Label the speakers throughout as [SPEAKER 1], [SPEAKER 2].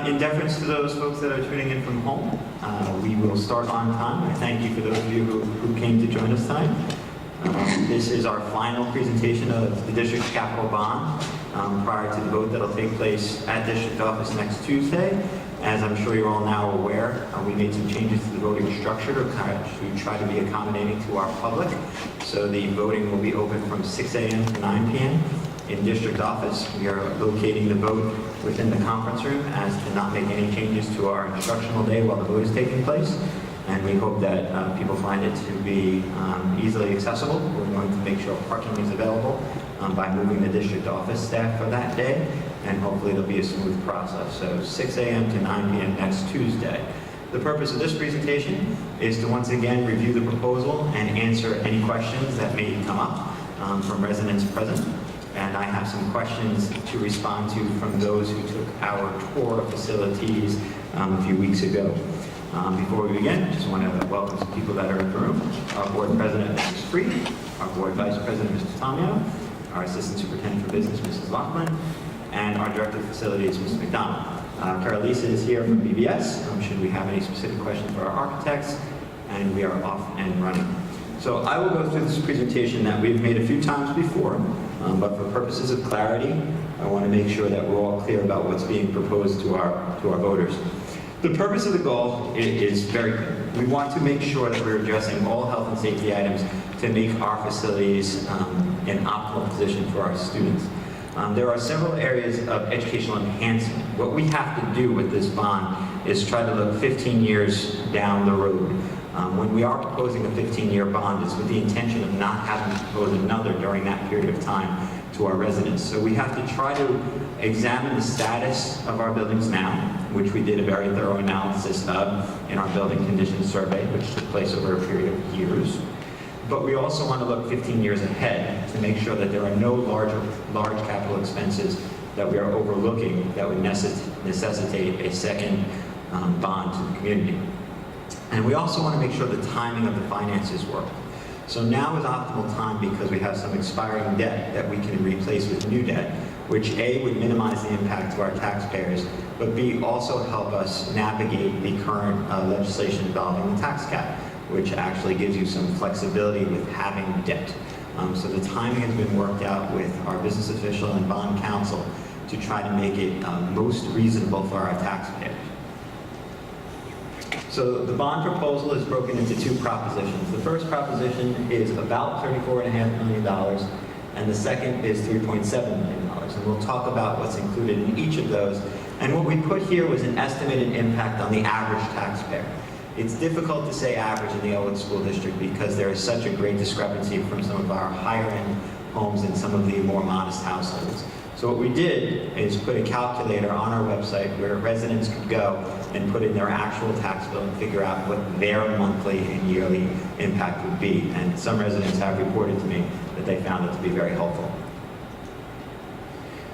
[SPEAKER 1] In deference to those folks that are tuning in from home, we will start on time. I thank you for those of you who came to join us tonight. This is our final presentation of the district's capital bond prior to the vote that will take place at district office next Tuesday. As I'm sure you're all now aware, we made some changes to the voting structure to try to be accommodating to our public. So the voting will be open from 6 a.m. to 9 p.m. in district office. We are locating the vote within the conference room as to not make any changes to our instructional day while the vote is taking place. And we hope that people find it to be easily accessible. We're going to make sure parking is available by moving the district office staff for that day, and hopefully it'll be a smooth process. So 6 a.m. to 9 p.m. next Tuesday. The purpose of this presentation is to once again review the proposal and answer any questions that may come up from residents present. And I have some questions to respond to from those who took our tour of facilities a few weeks ago. Before we begin, I just want to welcome some people that are in the room. Our board president, Mrs. Freed, our board vice president, Mr. Tomio, our assistant superintendent for business, Mrs. Loughlin, and our director of facilities, Mr. McDonald. Carolisa is here from BBS, should we have any specific questions for our architects, and we are off and running. So I will go through this presentation that we've made a few times before, but for purposes of clarity, I want to make sure that we're all clear about what's being proposed to our voters. The purpose of the goal is very clear. We want to make sure that we're addressing all health and safety items to make our facilities an optimal position for our students. There are several areas of educational enhancement. What we have to do with this bond is try to look 15 years down the road. When we are proposing a 15-year bond, it's with the intention of not having to propose another during that period of time to our residents. So we have to try to examine the status of our buildings now, which we did a very thorough analysis of in our building condition survey, which took place over a period of years. But we also want to look 15 years ahead to make sure that there are no large capital expenses that we are overlooking that would necessitate a second bond to the community. And we also want to make sure the timing of the finances work. So now is optimal time because we have some expiring debt that we can replace with new debt, which A, would minimize the impact to our taxpayers, but B, also help us navigate the current legislation involving the tax cap, which actually gives you some flexibility with having debt. So the timing has been worked out with our business official and bond counsel to try to make it most reasonable for our taxpayers. So the bond proposal is broken into two propositions. The first proposition is about $34.5 million, and the second is $3.7 million. And we'll talk about what's included in each of those. And what we put here was an estimated impact on the average taxpayer. It's difficult to say average in the Elwood School District because there is such a great discrepancy from some of our higher-end homes and some of the more modest households. So what we did is put a calculator on our website where residents could go and put in their actual tax bill and figure out what their monthly and yearly impact would be. And some residents have reported to me that they found it to be very helpful.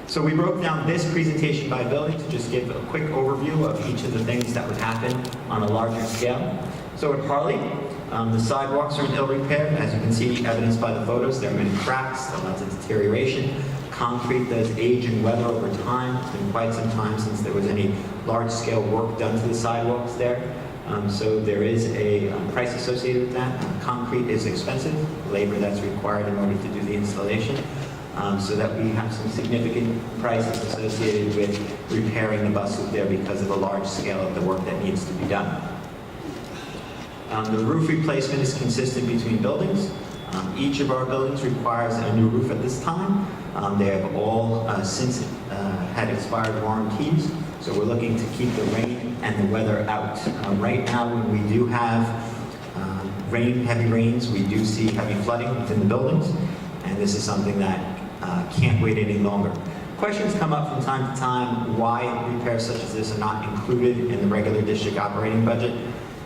[SPEAKER 1] So we broke down this presentation by building to just give a quick overview of each of the things that would happen on a larger scale. So at Harley, the sidewalks are in ill repair. As you can see, evidenced by the photos, there are many cracks, there are lots of deterioration. Concrete does age and weather over time. It's been quite some time since there was any large-scale work done to the sidewalks there. So there is a price associated with that. Concrete is expensive, labor that's required in order to do the installation. So that we have some significant prices associated with repairing the bus loop there because of the large scale of the work that needs to be done. The roof replacement is consistent between buildings. Each of our buildings requires a new roof at this time. They have all since had expired warranties, so we're looking to keep the rain and the weather out. Right now, when we do have heavy rains, we do see heavy flooding within the buildings, and this is something that can't wait any longer. Questions come up from time to time why repairs such as this are not included in the regular district operating budget.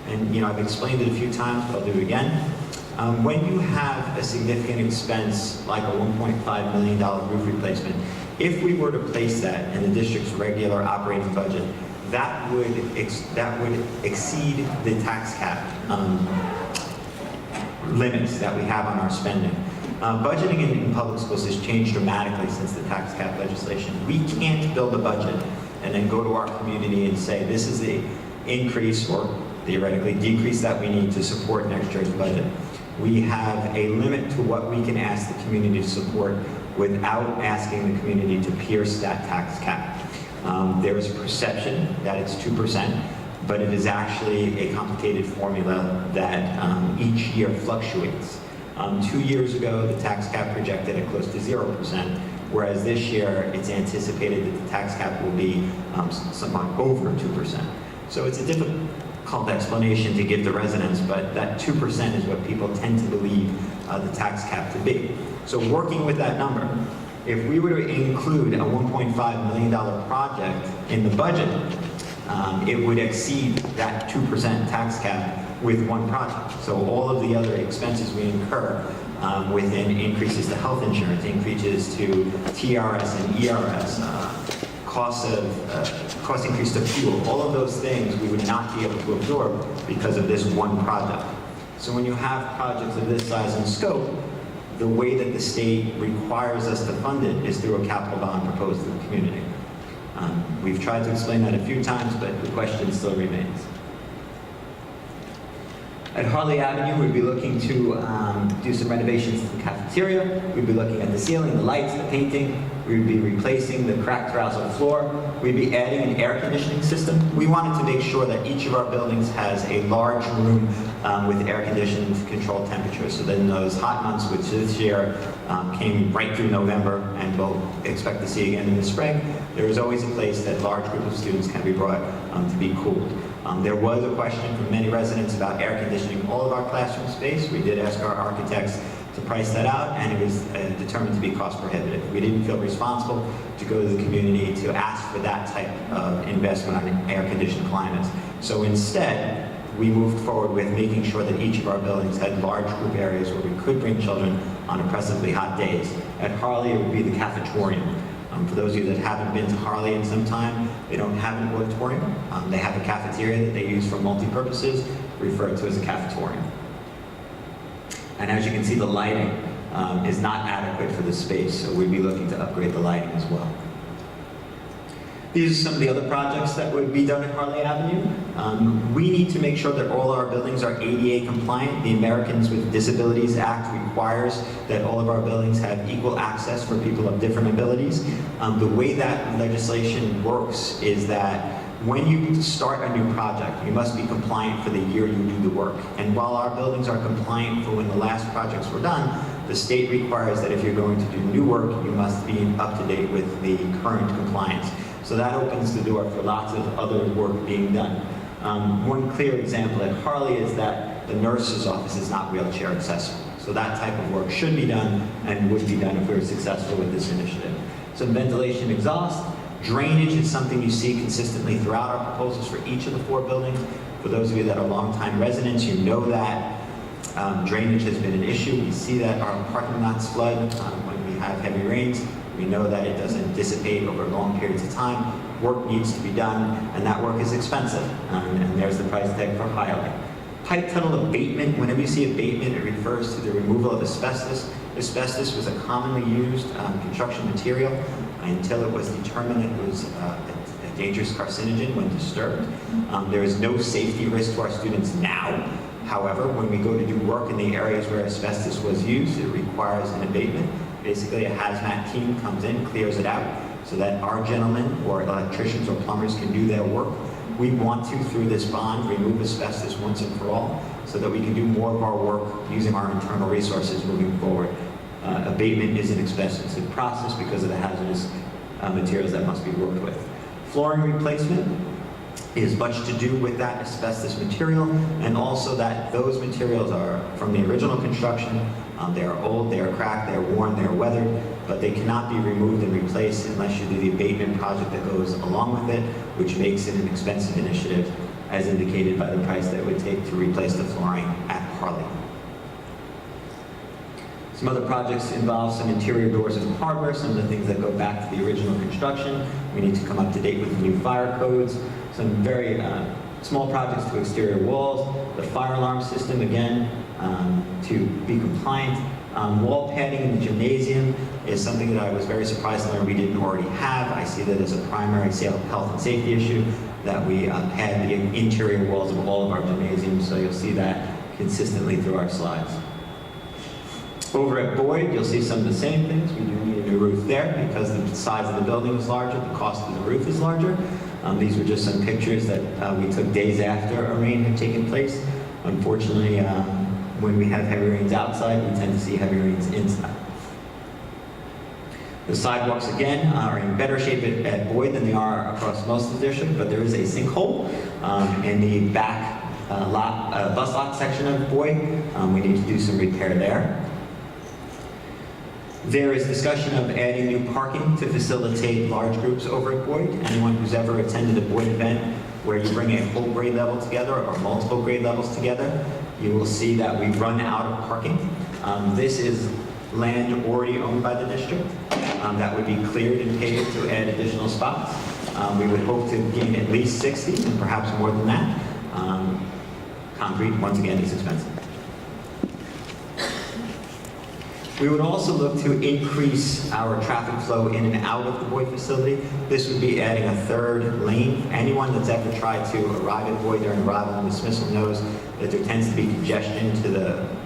[SPEAKER 1] And I've explained it a few times, but I'll do it again. When you have a significant expense like a $1.5 million roof replacement, if we were to place that in the district's regular operating budget, that would exceed the tax cap limits that we have on our spending. Budgeting in public schools has changed dramatically since the tax cap legislation. We can't build a budget and then go to our community and say, this is the increase or theoretically decrease that we need to support next year's budget. We have a limit to what we can ask the community to support without asking the community to pierce that tax cap. There is a perception that it's 2%, but it is actually a complicated formula that each year fluctuates. 2 years ago, the tax cap projected at close to 0%, whereas this year it's anticipated that the tax cap will be somewhat over 2%. So it's a difficult explanation to give the residents, but that 2% is what people tend to believe the tax cap to be. So working with that number, if we were to include a $1.5 million project in the budget, it would exceed that 2% tax cap with one project. So all of the other expenses we incur within increases to health insurance, increases to TRS and ERS, cost increase to fuel, all of those things we would not be able to absorb because of this one project. So when you have projects of this size and scope, the way that the state requires us to fund it is through a capital bond proposed to the community. We've tried to explain that a few times, but the question still remains. At Harley Avenue, we'd be looking to do some renovations to the cafeteria. We'd be looking at the ceiling, the lights, the painting. We'd be replacing the cracked terrazzo floor. We'd be adding an air conditioning system. We wanted to make sure that each of our buildings has a large room with air conditioning to control temperature. So then those hot months, which this year came right through November and we'll expect to see again in the spring, there is always a place that large group of students can be brought to be cooled. There was a question from many residents about air conditioning all of our classroom space. We did ask our architects to price that out, and it was determined to be cost prohibitive. We didn't feel responsible to go to the community to ask for that type of investment on air conditioned climates. So instead, we moved forward with making sure that each of our buildings had large group areas where we could bring children on oppressively hot days. At Harley, it would be the cafetorium. For those of you that haven't been to Harley in some time, they don't have an auditorium. They have a cafeteria that they use for multi-purposes, referred to as a cafetorium. And as you can see, the lighting is not adequate for the space, so we'd be looking to upgrade the lighting as well. These are some of the other projects that would be done at Harley Avenue. We need to make sure that all our buildings are ADA compliant. The Americans with Disabilities Act requires that all of our buildings have equal access for people of different abilities. The way that legislation works is that when you start a new project, you must be compliant for the year you do the work. And while our buildings are compliant for when the last projects were done, the state requires that if you're going to do new work, you must be up to date with the current compliance. So that opens the door for lots of other work being done. One clear example at Harley is that the nurse's office is not wheelchair accessible. So that type of work should be done and would be done if we were successful with this initiative. So ventilation, exhaust, drainage is something you see consistently throughout our proposals for each of the 4 buildings. For those of you that are longtime residents, you know that drainage has been an issue. We see that our parking lots flood when we have heavy rains. We know that it doesn't dissipate over long periods of time. Work needs to be done, and that work is expensive. And there's the price tag for highlight. Pipe tunnel abatement, whenever you see abatement, it refers to the removal of asbestos. Asbestos was a commonly used construction material until it was determined it was a dangerous carcinogen when disturbed. There is no safety risk to our students now. However, when we go to do work in the areas where asbestos was used, it requires an abatement. Basically, a hazmat team comes in, clears it out, so that our gentlemen or electricians or plumbers can do their work. We want to, through this bond, remove asbestos once and for all, so that we can do more of our work using our internal resources moving forward. Abatement is an expensive process because of the hazardous materials that must be worked with. Flooring replacement is much to do with that asbestos material, and also that those materials are from the original construction. They are old, they are cracked, they are worn, they are weathered, but they cannot be removed and replaced unless you do the abatement project that goes along with it, which makes it an expensive initiative, as indicated by the price that it would take to replace the flooring at Harley. Some other projects involve some interior doors and hardware, some of the things that go back to the original construction. We need to come up to date with the new fire codes. Some very small projects to exterior walls, the fire alarm system, again, to be compliant, wall padding in the gymnasium, is something that I was very surprised to learn we didn't already have. I see that as a primary health and safety issue, that we had the interior walls of all of our gymnasiums, so you'll see that consistently through our slides. Over at Boyd, you'll see some of the same things. We do need a new roof there because the size of the building is larger, the cost of the roof is larger. These were just some pictures that we took days after a rain had taken place. Unfortunately, when we have heavy rains outside, we tend to see heavy rains inside. The sidewalks, again, are in better shape at Boyd than they are across most of the district, but there is a sinkhole in the back bus lot section of Boyd. We need to do some repair there. There is discussion of adding new parking to facilitate large groups over at Boyd. Anyone who's ever attended a Boyd event where you bring a whole grade level together or multiple grade levels together, you will see that we run out of parking. This is land already owned by the district that would be cleared and paved to add additional spots. We would hope to gain at least 60 and perhaps more than that. Concrete, once again, is expensive. We would also look to increase our traffic flow in and out of the Boyd facility. This would be adding a third lane. Anyone that's ever tried to arrive at Boyd during arrival and dismissal knows that there tends to be congestion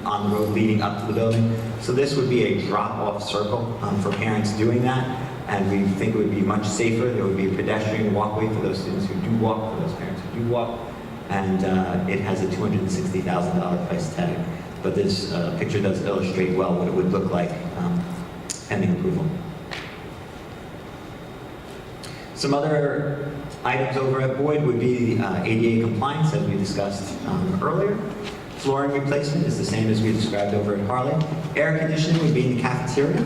[SPEAKER 1] on the road leading up to the building. So this would be a drop-off circle for parents doing that, and we think it would be much safer. There would be a pedestrian walkway for those students who do walk, for those parents who do walk, and it has a $260,000 price tag. But this picture does illustrate well what it would look like pending approval. Some other items over at Boyd would be ADA compliance, as we discussed earlier. Flooring replacement is the same as we described over at Harley. Air conditioning would be in the cafeteria.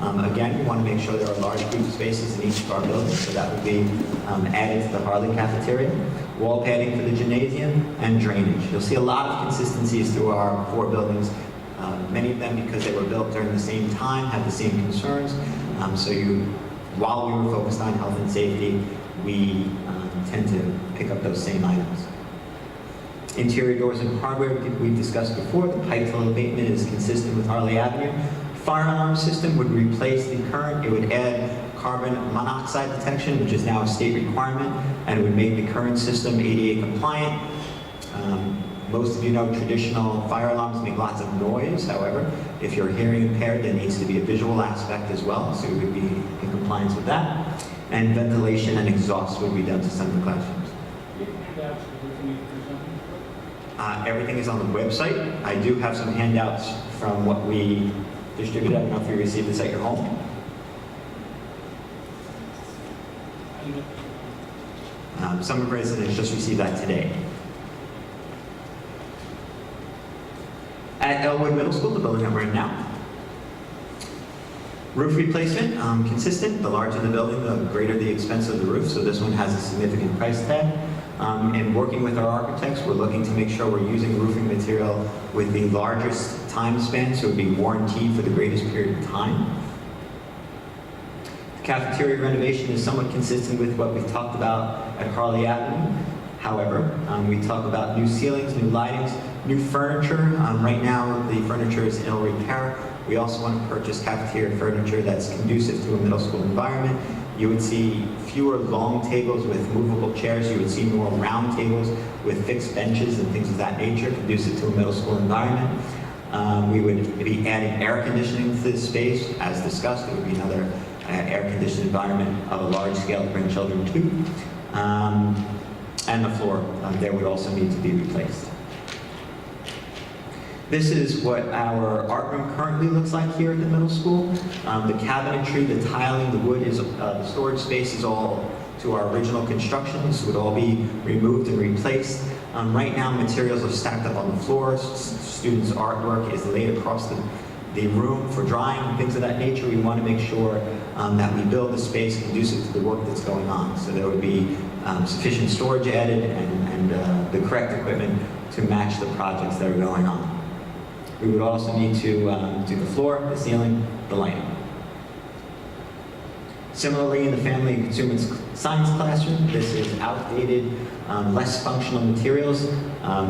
[SPEAKER 1] Again, we want to make sure there are large group spaces in each of our buildings, so that would be added to the Harley cafeteria. Wall padding for the gymnasium, and drainage. You'll see a lot of consistencies through our 4 buildings. Many of them, because they were built during the same time, have the same concerns. While we were focused on health and safety, we tend to pick up those same items. Interior doors and hardware, we've discussed before. The pipe fill abatement is consistent with Harley Avenue. Fire alarm system would replace the current. It would add carbon monoxide detection, which is now a state requirement, and it would make the current system ADA compliant. Most of you know traditional fire alarms make lots of noise. However, if you're hearing impaired, there needs to be a visual aspect as well, so it would be in compliance with that. And ventilation and exhaust would be done to some of the classrooms. Everything is on the website. I do have some handouts from what we distributed. I don't know if you received this at your home. Some of the residents just received that today. At Elwood Middle School, the building that we're in now, roof replacement, consistent. The larger the building, the greater the expense of the roof, so this one has a significant price tag. And working with our architects, we're looking to make sure we're using roofing material with the largest time span, so it would be warranted for the greatest period of time. Cafeteria renovation is somewhat consistent with what we talked about at Harley Avenue. However, we talk about new ceilings, new lightings, new furniture. Right now, the furniture is in ill repair. We also want to purchase cafeteria furniture that's conducive to a middle school environment. You would see fewer long tables with movable chairs. You would see more round tables with fixed benches and things of that nature, conducive to a middle school environment. We would be adding air conditioning to this space. As discussed, it would be another air-conditioned environment of a large scale to bring children to. And the floor there would also need to be replaced. This is what our art room currently looks like here at the middle school. The cabinetry, the tiling, the wood, the storage space is all to our original construction. This would all be removed and replaced. Right now, materials are stacked up on the floors. Students' artwork is laid across the room for drying, things of that nature. We want to make sure that we build the space conducive to the work that's going on. So there would be sufficient storage added and the correct equipment to match the projects that are going on. We would also need to do the floor, the ceiling, the lighting. Similarly, in the Family and Consumer Science classroom, this is outdated, less functional materials.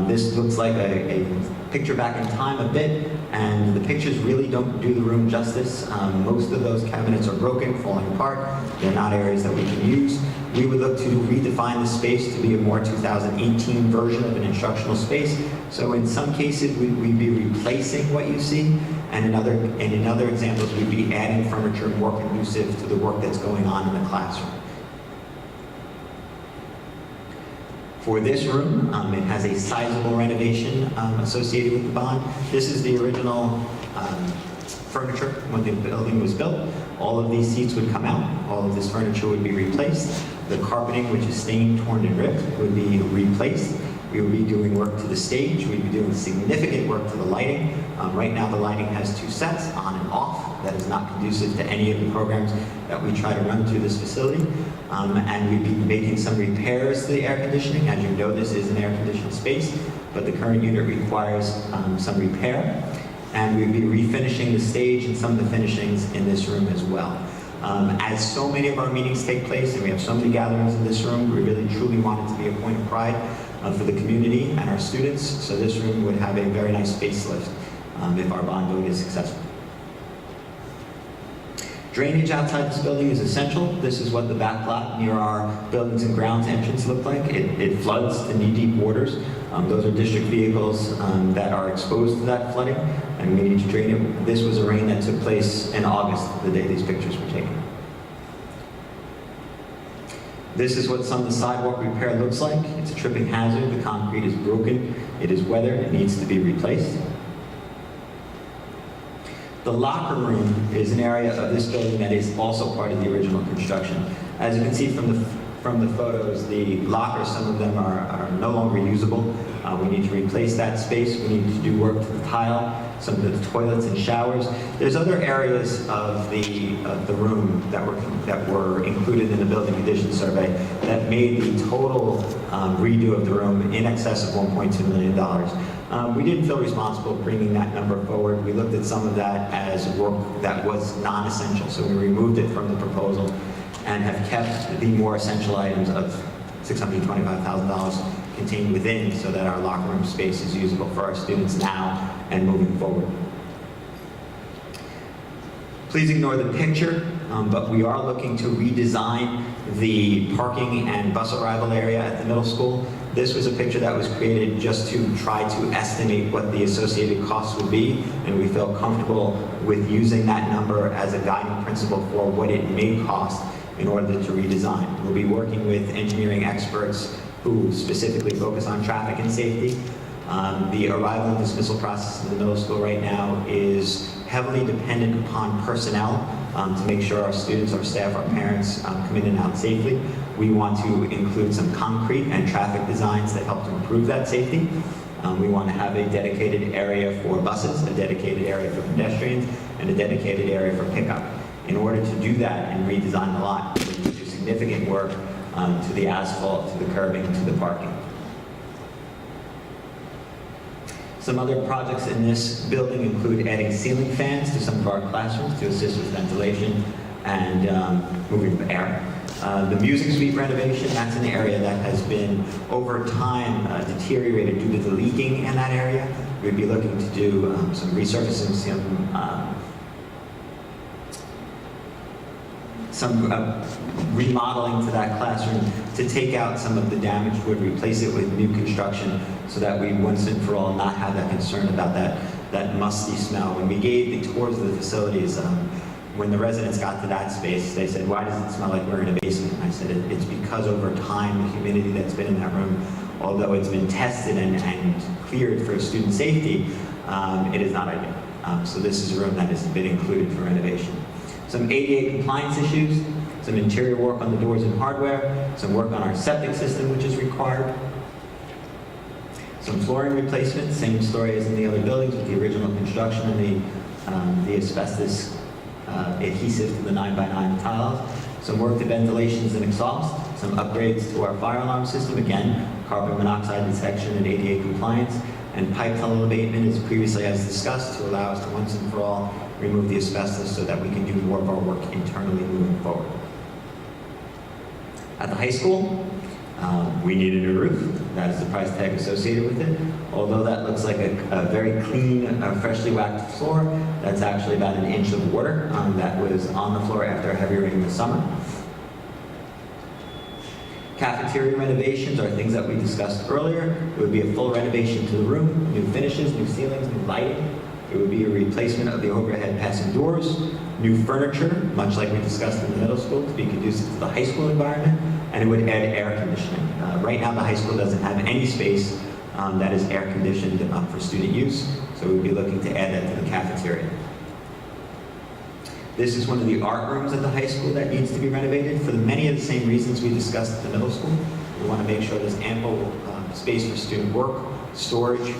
[SPEAKER 1] This looks like a picture back in time a bit, and the pictures really don't do the room justice. Most of those cabinets are broken, falling apart. They're not areas that we can use. We would look to redefine the space to be a more 2018 version of an instructional space. So in some cases, we'd be replacing what you see, and in other examples, we'd be adding furniture more conducive to the work that's going on in the classroom. For this room, it has a sizable renovation associated with the bond. This is the original furniture when the building was built. All of these seats would come out. All of this furniture would be replaced. The carpeting, which is stained, torn, and ripped, would be replaced. We would be doing work to the stage. We'd be doing significant work to the lighting. Right now, the lighting has two sets, on and off. That is not conducive to any of the programs that we try to run through this facility. And we'd be making some repairs to the air conditioning. As you know, this is an air-conditioned space, but the current unit requires some repair. And we'd be refinishing the stage and some of the finishings in this room as well. As so many of our meetings take place, and we have so many gatherings in this room, we really truly want it to be a point of pride for the community and our students. So this room would have a very nice facelift if our bond vote is successful. Drainage outside this building is essential. This is what the back lot near our buildings and grounds entrance look like. It floods to knee-deep waters. Those are district vehicles that are exposed to that flooding, and we need to drain it. This was a rain that took place in August, the day these pictures were taken. This is what some of the sidewalk repair looks like. It's a tripping hazard. The concrete is broken. It is weathered. It needs to be replaced. The locker room is an area of this building that is also part of the original construction. As you can see from the photos, the lockers, some of them are no longer usable. We need to replace that space. We need to do work to the tile, some of the toilets and showers. There's other areas of the room that were included in the building condition survey that made the total redo of the room in excess of $1.2 million. We didn't feel responsible bringing that number forward. We looked at some of that as work that was non-essential, so we removed it from the proposal and have kept the more essential items of $625,000 contained within, so that our locker room space is usable for our students now and moving forward. Please ignore the picture, but we are looking to redesign the parking and bus arrival area at the middle school. This was a picture that was created just to try to estimate what the associated costs would be, and we felt comfortable with using that number as a guiding principle for what it may cost in order to redesign. We'll be working with engineering experts who specifically focus on traffic and safety. The arrival and dismissal process in the middle school right now is heavily dependent upon personnel to make sure our students, our staff, our parents come in and out safely. We want to include some concrete and traffic designs that help to improve that safety. We want to have a dedicated area for buses, a dedicated area for pedestrians, and a dedicated area for pickup. In order to do that and redesign the lot, we need to do significant work to the asphalt, to the curbing, to the parking. Some other projects in this building include adding ceiling fans to some of our classrooms to assist with ventilation and moving of air. The music suite renovation, that's an area that has been, over time, deteriorated due to the leaking in that area. We'd be looking to do some resurfacing, some remodeling to that classroom to take out some of the damaged wood, replace it with new construction, so that we once and for all not have that concern about that musty smell. When we gave the tours of the facilities, when the residents got to that space, they said, "Why does it smell like we're in a basement?" And I said, it's because over time, the humidity that's been in that room, although it's been tested and cleared for student safety, it is not ideal. So this is a room that has been included for renovation. Some ADA compliance issues, some interior work on the doors and hardware, some work on our septic system, which is required. Some flooring replacement, same story as in the other buildings with the original construction and the asbestos adhesive to the 9x9 tiles. Some work to ventilations and exhaust. Some upgrades to our fire alarm system, again, carbon monoxide detection and ADA compliance. And pipe tunnel abatement, as previously as discussed, to allow us to once and for all remove the asbestos so that we can do more of our work internally moving forward. At the high school, we needed a roof. That is the price tag associated with it. Although that looks like a very clean, freshly waxed floor, that's actually about an inch of water that was on the floor after a heavy rain this summer. Cafeteria renovations are things that we discussed earlier. It would be a full renovation to the room, new finishes, new ceilings, new lighting. It would be a replacement of the overhead passing doors, new furniture, much like we discussed in the middle school, to be conducive to the high school environment, and it would add air conditioning. Right now, the high school doesn't have any space that is air conditioned for student use, so we would be looking to add that to the cafeteria. This is one of the art rooms at the high school that needs to be renovated for many of the same reasons we discussed at the middle school. We want to make sure there's ample space for student work, storage,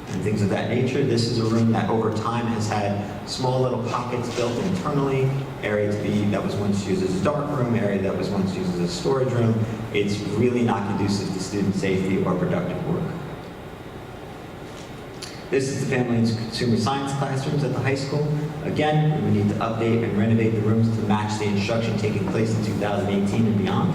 [SPEAKER 1] and things of that nature. This is a room that over time has had small little pockets built internally, area that was once used as a dark room, area that was once used as a storage room. It's really not conducive to student safety or productive work. This is the family and consumer science classrooms at the high school. Again, we need to update and renovate the rooms to match the instruction taking place in 2018 and beyond.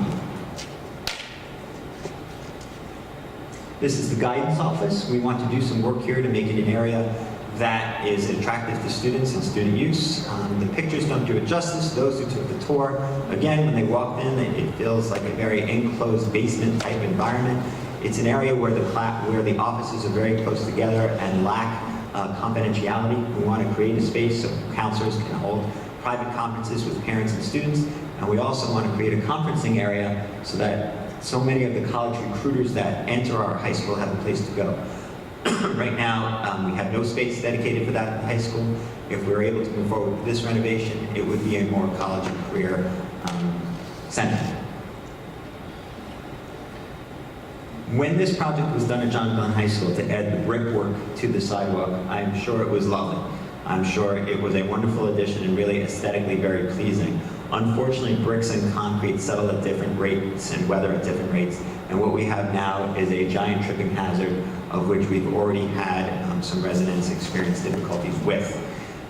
[SPEAKER 1] This is the guidance office. We want to do some work here to make it an area that is attractive to students and student use. The pictures don't do it justice. Those who took the tour, again, when they walked in, it feels like a very enclosed basement type environment. It's an area where the offices are very close together and lack confidentiality. We want to create a space so counselors can hold private conferences with parents and students. And we also want to create a conferencing area so that so many of the college recruiters that enter our high school have a place to go. Right now, we have no space dedicated for that at the high school. If we're able to move forward with this renovation, it would be a more college and career center. When this project was done at John Glenn High School to add the brickwork to the sidewalk, I'm sure it was lovely. I'm sure it was a wonderful addition and really aesthetically very pleasing. Unfortunately, bricks and concrete settle at different rates and weather at different rates, and what we have now is a giant tripping hazard of which we've already had some residents experience difficulties with.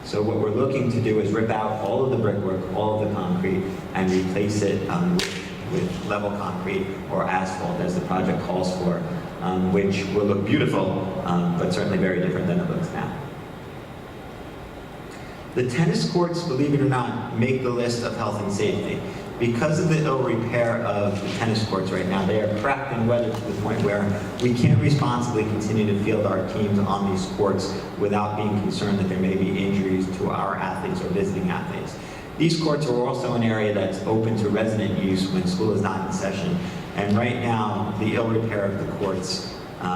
[SPEAKER 1] So what we're looking to do is rip out all of the brickwork, all of the concrete, and replace it with level concrete or asphalt as the project calls for, which will look beautiful, but certainly very different than it looks now. The tennis courts, believe it or not, make the list of health and safety. Because of the ill repair of the tennis courts right now, they are cracked and weathered to the point where we can't responsibly continue to field our teams on these courts without being concerned that there may be injuries to our athletes or visiting athletes. These courts are also an area that's open to resident use when school is not in session. And right now, the ill repair of the courts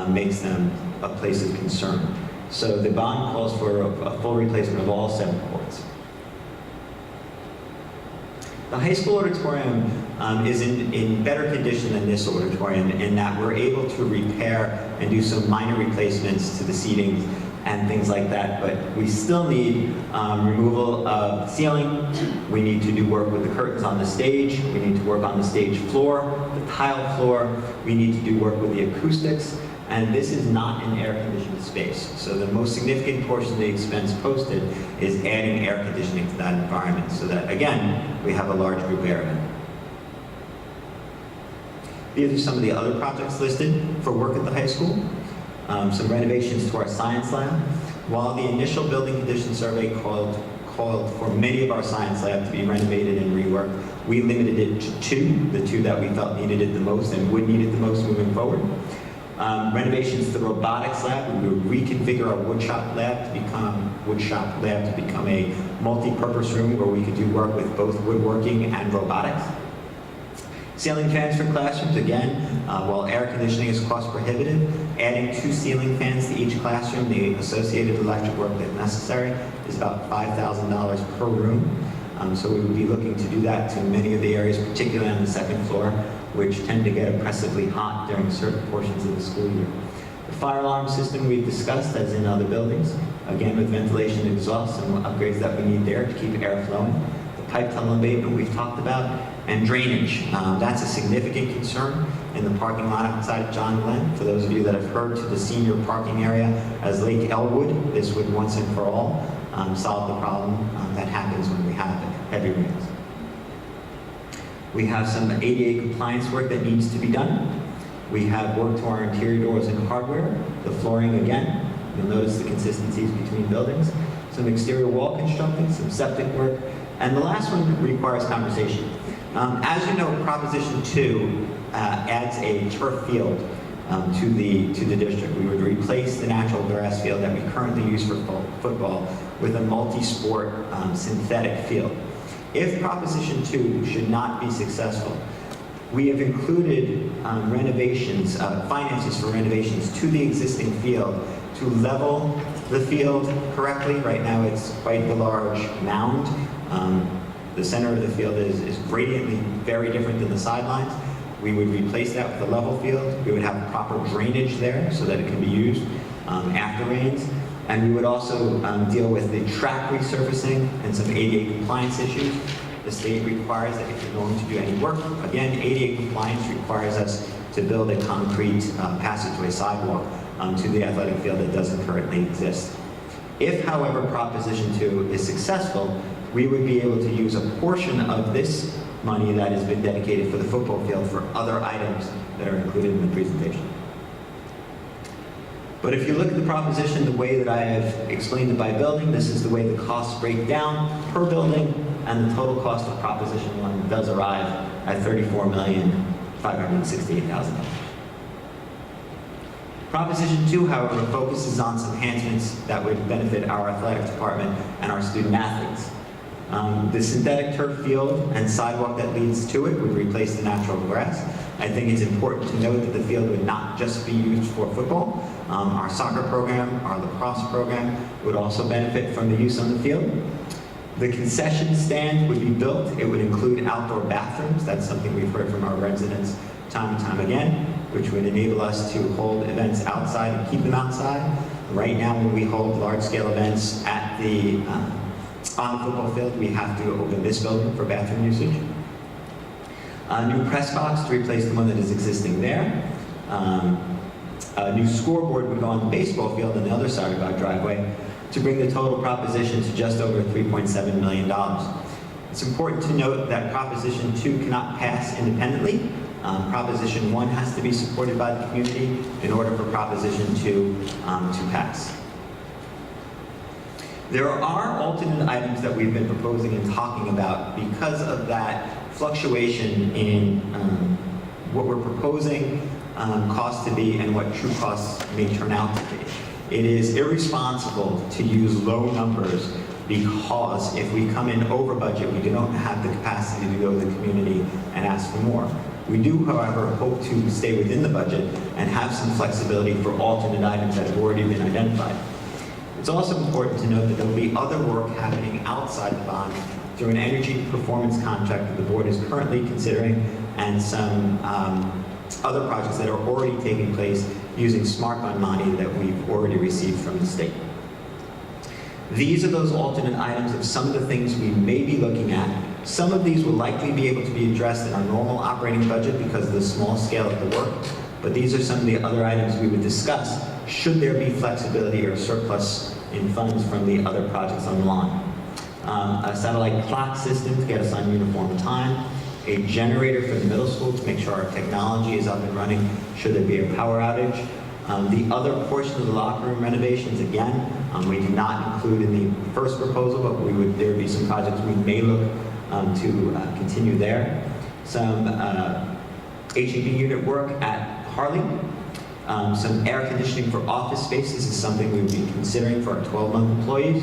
[SPEAKER 1] makes them a place of concern. So the bond calls for a full replacement of all 7 courts. The high school auditorium is in better condition than this auditorium in that we're able to repair and do some minor replacements to the seating and things like that, but we still need removal of the ceiling. We need to do work with the curtains on the stage. We need to work on the stage floor, the tile floor. We need to do work with the acoustics, and this is not an air-conditioned space. So the most significant portion of the expense posted is adding air conditioning to that environment so that, again, we have a large group area. These are some of the other projects listed for work at the high school. Some renovations to our science lab. While the initial building condition survey called for many of our science labs to be renovated and reworked, we limited it to 2, the 2 that we felt needed it the most and would need it the most moving forward. Renovations to the robotics lab, we would reconfigure our woodshop lab to become a multi-purpose room where we could do work with both woodworking and robotics. Ceiling fans for classrooms, again, while air conditioning is cost prohibitive, adding 2 ceiling fans to each classroom, the associated electric work that's necessary, is about $5,000 per room. So we would be looking to do that to many of the areas, particularly on the 2nd floor, which tend to get oppressively hot during certain portions of the school year. The fire alarm system we've discussed, as in other buildings, again with ventilation and exhaust and upgrades that we need there to keep air flowing. The pipe tunnel abatement we've talked about, and drainage. That's a significant concern in the parking lot outside of John Glenn. For those of you that have heard to the senior parking area as Lake Elwood, this would once and for all solve the problem that happens when we have heavy rains. We have some ADA compliance work that needs to be done. We have work to our interior doors and hardware, the flooring again. You'll notice the consistencies between buildings. Some exterior wall construction, some septic work, and the last one requires conversation. As you know, Proposition 2 adds a turf field to the district. We would replace the natural grass field that we currently use for football with a multi-sport synthetic field. If Proposition 2 should not be successful, we have included renovations, finances for renovations to the existing field to level the field correctly. Right now it's quite a large mound. The center of the field is gradiently very different than the sidelines. We would replace that with a level field. We would have proper drainage there so that it can be used after rains. And we would also deal with the track resurfacing and some ADA compliance issues. The state requires that if you're going to do any work, again, ADA compliance requires us to build a concrete passageway sidewalk to the athletic field that doesn't currently exist. If, however, Proposition 2 is successful, we would be able to use a portion of this money that has been dedicated for the football field for other items that are included in the presentation. But if you look at the proposition the way that I have explained it by building, this is the way the costs break down per building, and the total cost of Proposition 1 does arrive at $34,568,000. Proposition 2, however, focuses on some enhancements that would benefit our athletic department and our student athletes. The synthetic turf field and sidewalk that leads to it would replace the natural grass. I think it's important to note that the field would not just be used for football. Our soccer program, our lacrosse program would also benefit from the use on the field. The concession stand would be built. It would include outdoor bathrooms. That's something we've heard from our residents time and time again, which would enable us to hold events outside and keep them outside. Right now, when we hold large-scale events at on the football field, we have to open this building for bathroom usage. A new press box to replace the one that is existing there. A new scoreboard would go on the baseball field on the other side of our driveway to bring the total proposition to just over $3.7 million. It's important to note that Proposition 2 cannot pass independently. Proposition 1 has to be supported by the community in order for Proposition 2 to pass. There are alternate items that we've been proposing and talking about because of that fluctuation in what we're proposing costs to be and what true costs may turn out to be. It is irresponsible to use low numbers because if we come in over budget, we do not have the capacity to go to the community and ask for more. We do, however, hope to stay within the budget and have some flexibility for alternate items that have already been identified. It's also important to note that there will be other work happening outside the bond through an energy performance contract that the board is currently considering and some other projects that are already taking place using smart bond money that we've already received from the state. These are those alternate items of some of the things we may be looking at. Some of these will likely be able to be addressed in our normal operating budget because of the small scale of the work, but these are some of the other items we would discuss should there be flexibility or surplus in funds from the other projects on the line. A satellite clock system to get us on uniform time, a generator for the middle school to make sure our technology is up and running should there be a power outage. The other portion of the locker room renovations, again, we did not include in the first proposal, but there would be some projects we may look to continue there. Some HEB unit work at Harley. Some air conditioning for office spaces is something we would be considering for our 12-month employees.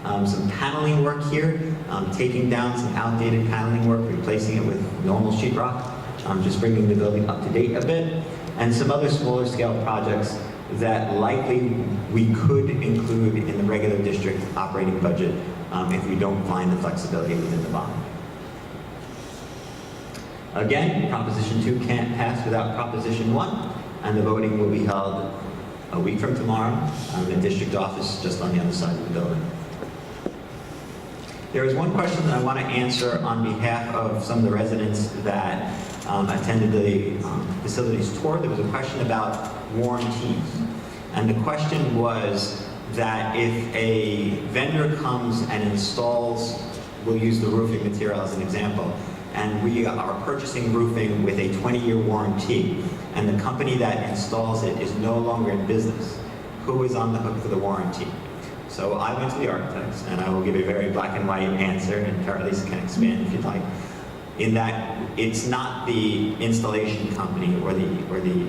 [SPEAKER 1] Some paneling work here, taking down some outdated paneling work, replacing it with normal sheetrock, just bringing the building up to date a bit, and some other smaller scale projects that likely we could include in the regular district operating budget if we don't find the flexibility within the bond. Again, Proposition 2 can't pass without Proposition 1, and the voting will be held a week from tomorrow in the district office just on the other side of the building. There is one question that I want to answer on behalf of some of the residents that attended the facilities tour. There was a question about warranties. And the question was that if a vendor comes and installs, we'll use the roofing material as an example, and we are purchasing roofing with a 20-year warranty, and the company that installs it is no longer in business. Who is on the hook for the warranty? So I went to the architects, and I will give a very black and white answer, and Carolisa can expand if you'd like, in that it's not the installation company or the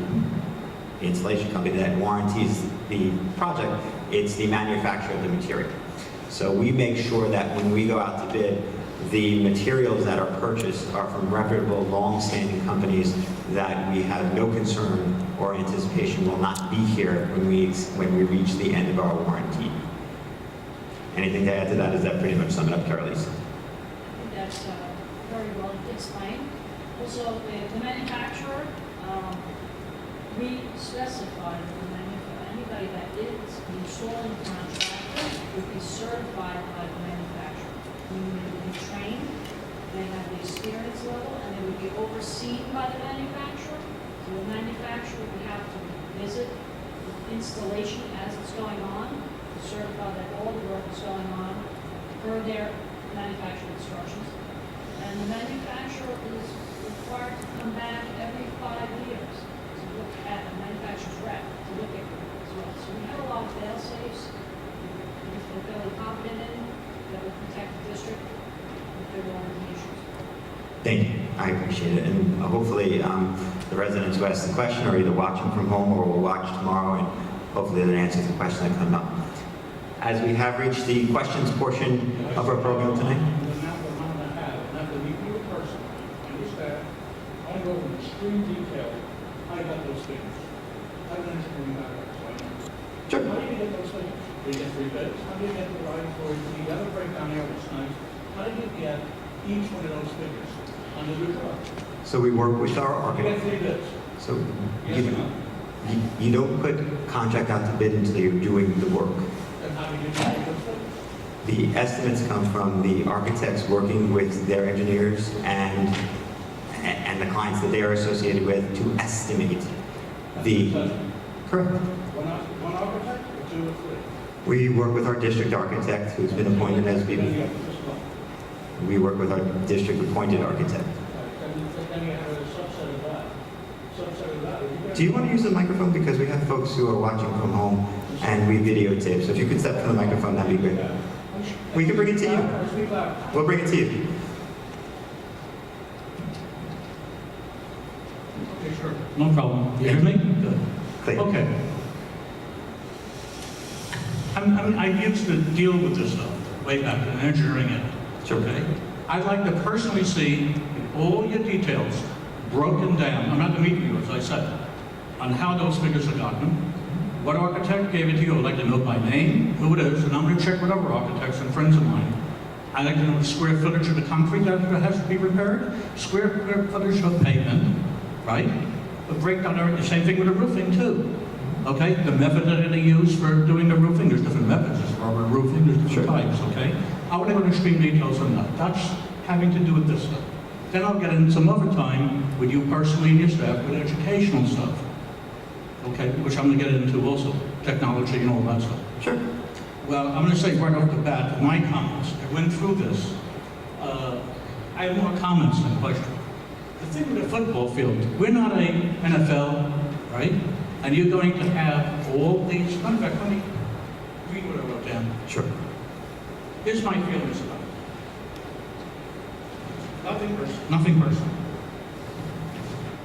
[SPEAKER 1] installation company that warranties the project, it's the manufacturer of the material. So we make sure that when we go out to bid, the materials that are purchased are from reputable, long-standing companies that we have no concern or anticipation will not be here when we reach the end of our warranty. Anything to add to that? Does that pretty much sum it up, Carolisa?
[SPEAKER 2] I think that's very well explained. Also, the manufacturer, we specified anybody that is the installing contractor would be certified by the manufacturer. Meaning they would be trained, they have the experience level, and they would be overseen by the manufacturer. So the manufacturer would have to visit the installation as it's going on, to certify that all the work is going on per their manufacturer instructions. And the manufacturer is required to come back every 5 years to look at the manufacturer's rep, to look at it as well. So we have a lot of fail-safes if they're fairly confident in that will protect the district if there are any issues.
[SPEAKER 1] Thank you. I appreciate it. And hopefully the residents who asked the question are either watching from home or will watch tomorrow, and hopefully that answers the question that comes up. As we have reached the questions portion of our program tonight.
[SPEAKER 3] I go in extreme detail. I got those things. I don't explain that.
[SPEAKER 1] Sure.
[SPEAKER 3] How do you get those things? Do you get 3 bids? How do you get the right for it? You got to break down the average times. How do you get each one of those figures under the truck?
[SPEAKER 1] So we work with our
[SPEAKER 3] You get
[SPEAKER 1] architect.
[SPEAKER 3] 3 bids.
[SPEAKER 1] So
[SPEAKER 3] Yes or no?
[SPEAKER 1] you don't put contract out to bid until you're doing the work.
[SPEAKER 3] And how do you get those figures?
[SPEAKER 1] The estimates come from the architects working with their engineers and the clients that they are associated with to estimate the. Correct.
[SPEAKER 3] One architect or 2 or 3?
[SPEAKER 1] We work with our district architect who's been appointed as
[SPEAKER 3] Then you
[SPEAKER 1] being.
[SPEAKER 3] have this one.
[SPEAKER 1] We work with our district appointed architect.
[SPEAKER 3] Then you have a subset of that. Subset of that.
[SPEAKER 1] Do you want to use the microphone? Because we have folks who are watching from home and we videotape. So if you could step to the microphone, that'd be great. We can bring it to you. We'll bring it to you.
[SPEAKER 3] Okay, sure. No problem. You hear me? Good.
[SPEAKER 1] Clear.
[SPEAKER 3] Okay. I used to deal with this stuff way back in engineering it.
[SPEAKER 1] Sure.
[SPEAKER 3] Okay. I'd like to personally see all your details broken down. I'm not the meeting you, as I said, on how those figures are gotten. What architect gave it to you? I'd like to know by name, who it is, and I'm going to check with other architects and friends of mine. I'd like to know the square footage of the concrete that has to be repaired, square footage of pavement, right? But break down the same thing with the roofing too. Okay, the method that they use for doing the roofing, there's different methods. There's rubber roofing, there's different types, okay? I want to go into extreme details on that. That's having to do with this stuff. Then I'll get in some other time with you personally and your staff with educational stuff. Okay, which I'm going to get into also, technology and all that stuff.
[SPEAKER 1] Sure.
[SPEAKER 3] Well, I'm going to say right off the bat, my comments, I went through this. I have more comments than questions. The thing with the football field, we're not a NFL, right? And you're going to have all these, in fact, let me read what I wrote down.
[SPEAKER 1] Sure.
[SPEAKER 3] Here's my feelings about it. Nothing personal.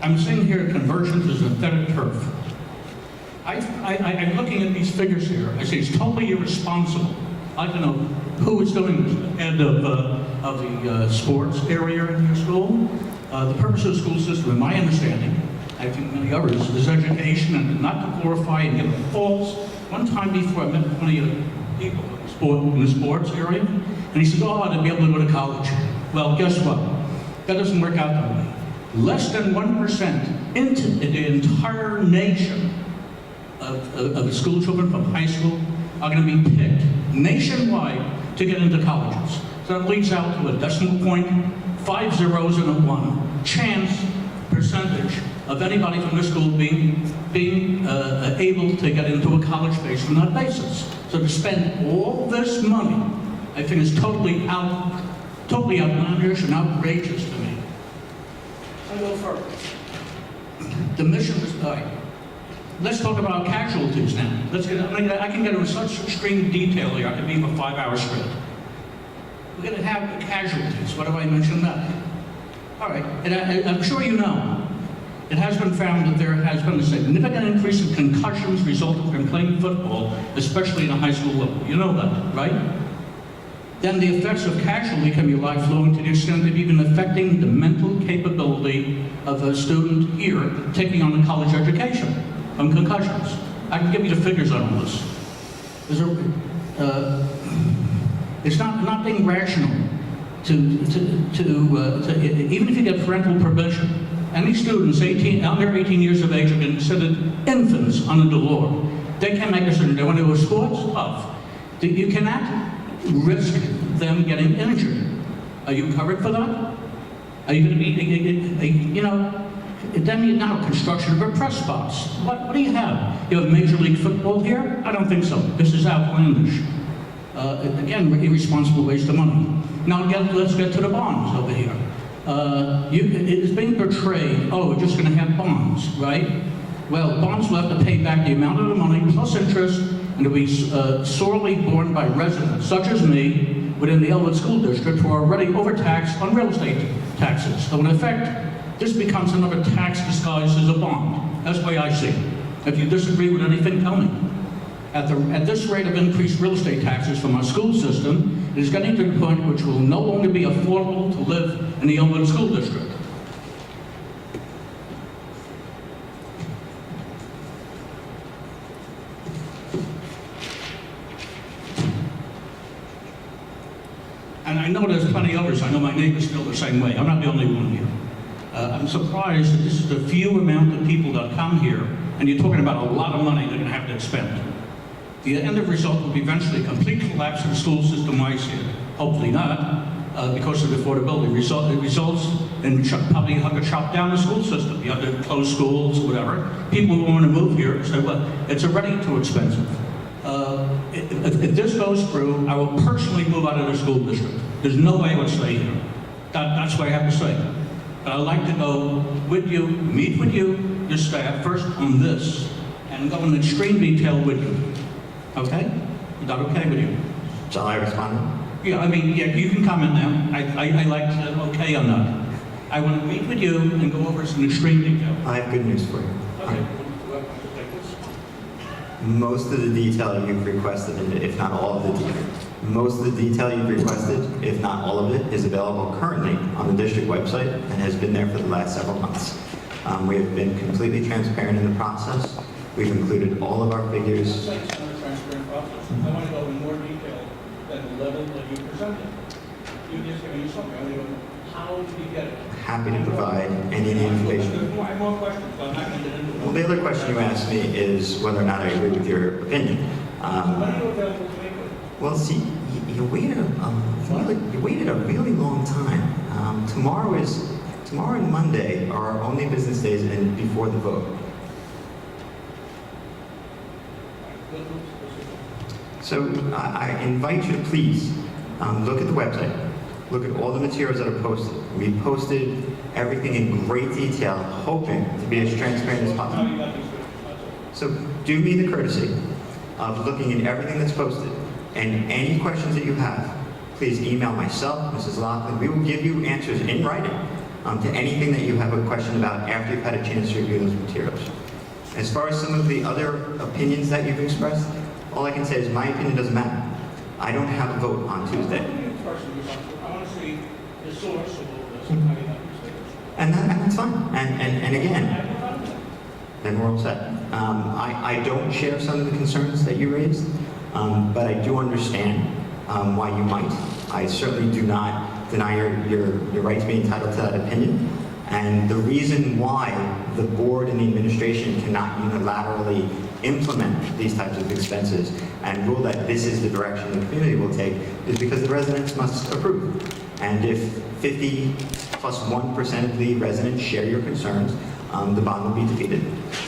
[SPEAKER 3] I'm seeing here conversion to synthetic turf. I'm looking at these figures here. I say it's totally irresponsible. I don't know who is doing this. Head of the sports area in your school. The purpose of the school system, in my understanding, I think many others, is education and not to glorify and give false. One time before I met one of your people in the sports area, and he said, oh, I'd be able to go to college. Well, guess what? That doesn't work out that way. Less than 1% into the entire nation of school children from high school are going to be picked nationwide to get into colleges. So that leads out to a decimal point, 5 zeros and a 1 chance percentage of anybody from this school being able to get into a college based on that basis. So to spend all this money, I think is totally outlandish and outrageous to me. I go further. The mission is, all right. Let's talk about casualties now. I can get into such extreme detail here. I could be for 5 hours straight. We're going to have casualties. What do I mention that? All right. And I'm sure you know, it has been found that there has been a significant increase in concussions resulting from playing football, especially in a high school level. You know that, right? Then the effects of casualty can be lifelong to the extent of even affecting the mental capability of a student here taking on a college education from concussions. I can give you the figures on all this. It's not being rational to even if you get parental permission. Any students under 18 years of age are considered infants under the law. They can make a decision. They want to do sports? Tough. You cannot risk them getting injured. Are you covered for that? Are you going to be, then you now construction of a press box. What do you have? You have Major League Football here? I don't think so. This is outlandish. Again, irresponsible waste of money. Now let's get to the bonds over here. It is being portrayed, oh, we're just going to have bonds, right? Well, bonds will have to pay back the amount of the money plus interest, and it'll be sorely borne by residents, such as me, within the Elwood School District, who are already overtaxed on real estate taxes. So in effect, this becomes another tax disguised as a bond. That's the way I see it. If you disagree with anything, tell me. At this rate of increased real estate taxes from our school system, it is getting to the point which will no longer be affordable to live in the Elwood School District. And I know there's plenty of others. I know my neighbors feel the same way. I'm not the only one here. I'm surprised that this is the few amount of people that come here, and you're talking about a lot of money they're going to have to expend. The end of result will be eventually a complete collapse of the school system, I see it. Hopefully not, because of affordability. It results in probably you have to chop down the school system. You have to close schools, whatever. People who want to move here say, well, it's already too expensive. If this goes through, I will personally move out of the school district. There's no way I would stay here. That's what I have to say. But I'd like to go with you, meet with you, your staff, first on this, and go in extreme detail with you. Okay? Is that okay with you?
[SPEAKER 1] Shall I respond?
[SPEAKER 3] Yeah, you can comment now. I like to okay on that. I want to meet with you and go over some extreme detail.
[SPEAKER 1] I have good news for you.
[SPEAKER 3] Okay.
[SPEAKER 1] Most of the detail you've requested, if not all of the detail, most of the detail you've requested, if not all of it, is available currently on the district website and has been there for the last several months. We have been completely transparent in the process. We've included all of our figures.
[SPEAKER 3] I want to go in more detail than the level that you presented. You just gave me something. I want to know how did you get it?
[SPEAKER 1] Happy to provide any of the information.
[SPEAKER 3] I have more questions, but I'm not going to get into it.
[SPEAKER 1] Well, the other question you asked me is whether or not I agree with your opinion.
[SPEAKER 3] When are you available to make it?
[SPEAKER 1] Well, see, you waited a really long time. Tomorrow and Monday are our only business days and before the vote. So I invite you to please look at the website. Look at all the materials that are posted. We posted everything in great detail, hoping to be as transparent as possible. So do me the courtesy of looking at everything that's posted, and any questions that you have, please email myself, Mrs. Loughlin. We will give you answers in writing to anything that you have a question about after you've had a chance to review those materials. As far as some of the other opinions that you've expressed, all I can say is my opinion doesn't matter. I don't have a vote on Tuesday.
[SPEAKER 3] I want to see the source of all this.
[SPEAKER 1] And that's fine. And again, then we're all set. I don't share some of the concerns that you raised, but I do understand why you might. I certainly do not deny your right to be entitled to that opinion. And the reason why the board and the administration cannot unilaterally implement these types of expenses and rule that this is the direction the community will take is because the residents must approve. And if 50 plus 1% of the residents share your concerns, the bond will be defeated.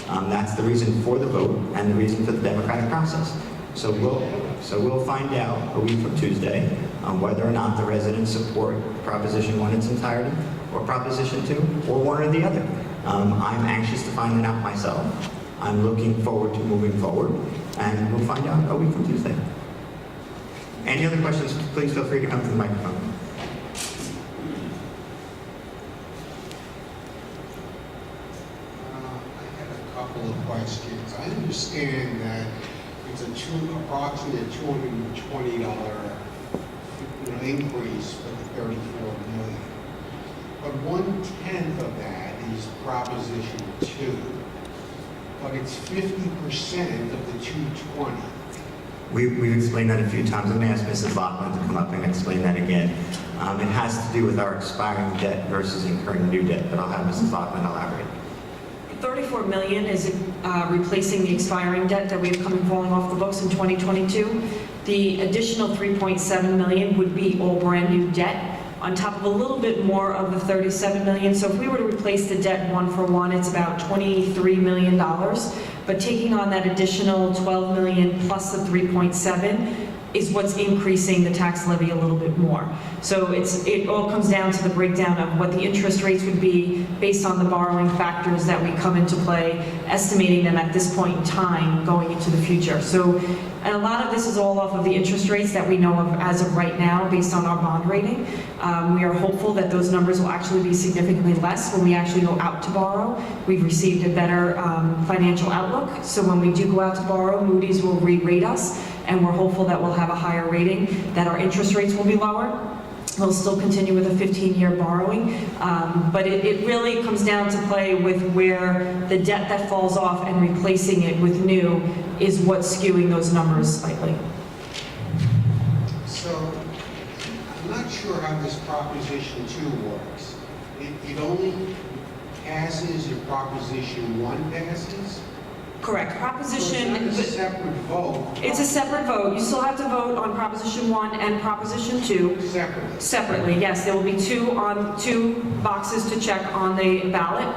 [SPEAKER 1] That's the reason for the vote and the reason for the democratic process. So we'll find out a week from Tuesday whether or not the residents support Proposition 1 in its entirety, or Proposition 2, or one or the other. I'm anxious to find that out myself. I'm looking forward to moving forward, and we'll find out a week from Tuesday. Any other questions, please feel free to come to the microphone.
[SPEAKER 4] I have a couple of questions. I understand that it's approximately a $220 increase for the $34 million. But 1/10 of that is Proposition 2. But it's 50% of the 220.
[SPEAKER 1] We've explained that a few times. I'm going to ask Mrs. Lockman to come up and explain that again. It has to do with our expiring debt versus incurring new debt, but I'll have Mrs. Lockman elaborate.
[SPEAKER 5] $34 million is replacing the expiring debt that we have coming falling off the books in 2022. The additional $3.7 million would be all brand new debt on top of a little bit more of the $37 million. So if we were to replace the debt one for one, it's about $23 million. But taking on that additional $12 million plus the 3.7 is what's increasing the tax levy a little bit more. So it all comes down to the breakdown of what the interest rates would be based on the borrowing factors that we come into play, estimating them at this point in time going into the future. So, and a lot of this is all off of the interest rates that we know of as of right now based on our bond rating. We are hopeful that those numbers will actually be significantly less when we actually go out to borrow. We've received a better financial outlook. So when we do go out to borrow, Moody's will re-rate us, and we're hopeful that we'll have a higher rating, that our interest rates will be lower. We'll still continue with a 15-year borrowing, but it really comes down to play with where the debt that falls off and replacing it with new is what's skewing those numbers slightly.
[SPEAKER 4] So I'm not sure how this Proposition 2 works. It only passes if Proposition 1 passes?
[SPEAKER 5] Correct. Proposition.
[SPEAKER 4] So it's not a separate vote.
[SPEAKER 5] It's a separate vote. You still have to vote on Proposition 1 and Proposition 2.
[SPEAKER 4] Separately.
[SPEAKER 5] Separately, yes. There will be two boxes to check on the ballot.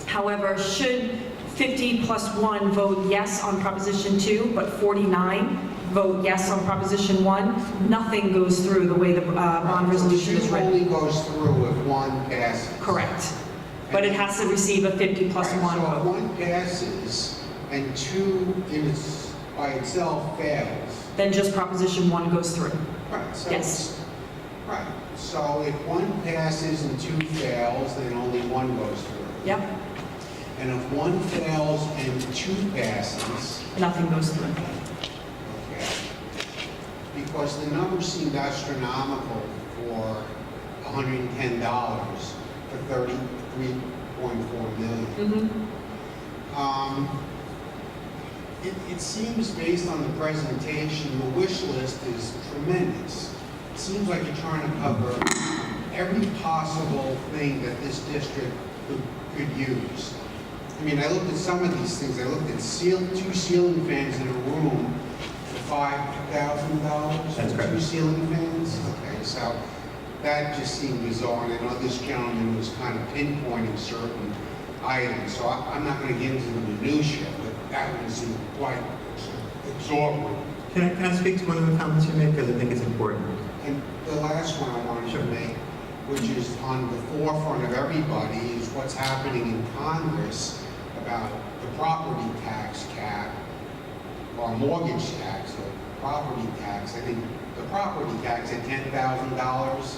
[SPEAKER 5] However, should 50 plus 1 vote yes on Proposition 2, but 49 vote yes on Proposition 1, nothing goes through the way the bond resolution is written.
[SPEAKER 4] 2 only goes through if 1 passes.
[SPEAKER 5] Correct. But it has to receive a 50 plus 1
[SPEAKER 4] So if
[SPEAKER 5] vote.
[SPEAKER 4] 1 passes and 2 by itself fails.
[SPEAKER 5] Then just Proposition 1 goes through.
[SPEAKER 4] Right. So
[SPEAKER 5] Yes.
[SPEAKER 4] Right. So if 1 passes and 2 fails, then only 1 goes through.
[SPEAKER 5] Yep.
[SPEAKER 4] And if 1 fails and 2 passes,
[SPEAKER 5] Nothing goes through.
[SPEAKER 4] okay, because the number seemed astronomical for $110 for $33.4 million.
[SPEAKER 5] Mm-hmm.
[SPEAKER 4] It seems, based on the presentation, the wish list is tremendous. It seems like you're trying to cover every possible thing that this district could use. I mean, I looked at some of these things. I looked at 2 ceiling fans in a room for $5,000.
[SPEAKER 1] That's correct.
[SPEAKER 4] 2 ceiling fans? Okay, so that just seemed bizarre. And I know this gentleman was kind of pinpointing certain items. So I'm not going to get into the minutiae, but that one seemed quite exorbitant.
[SPEAKER 1] Can I speak to one of the comments you made, because I think it's important?
[SPEAKER 4] And the last one I wanted to make, which is on the forefront of everybody, is what's happening in Congress about the property tax cap, or mortgage tax, or property tax. I think the property tax at $10,000,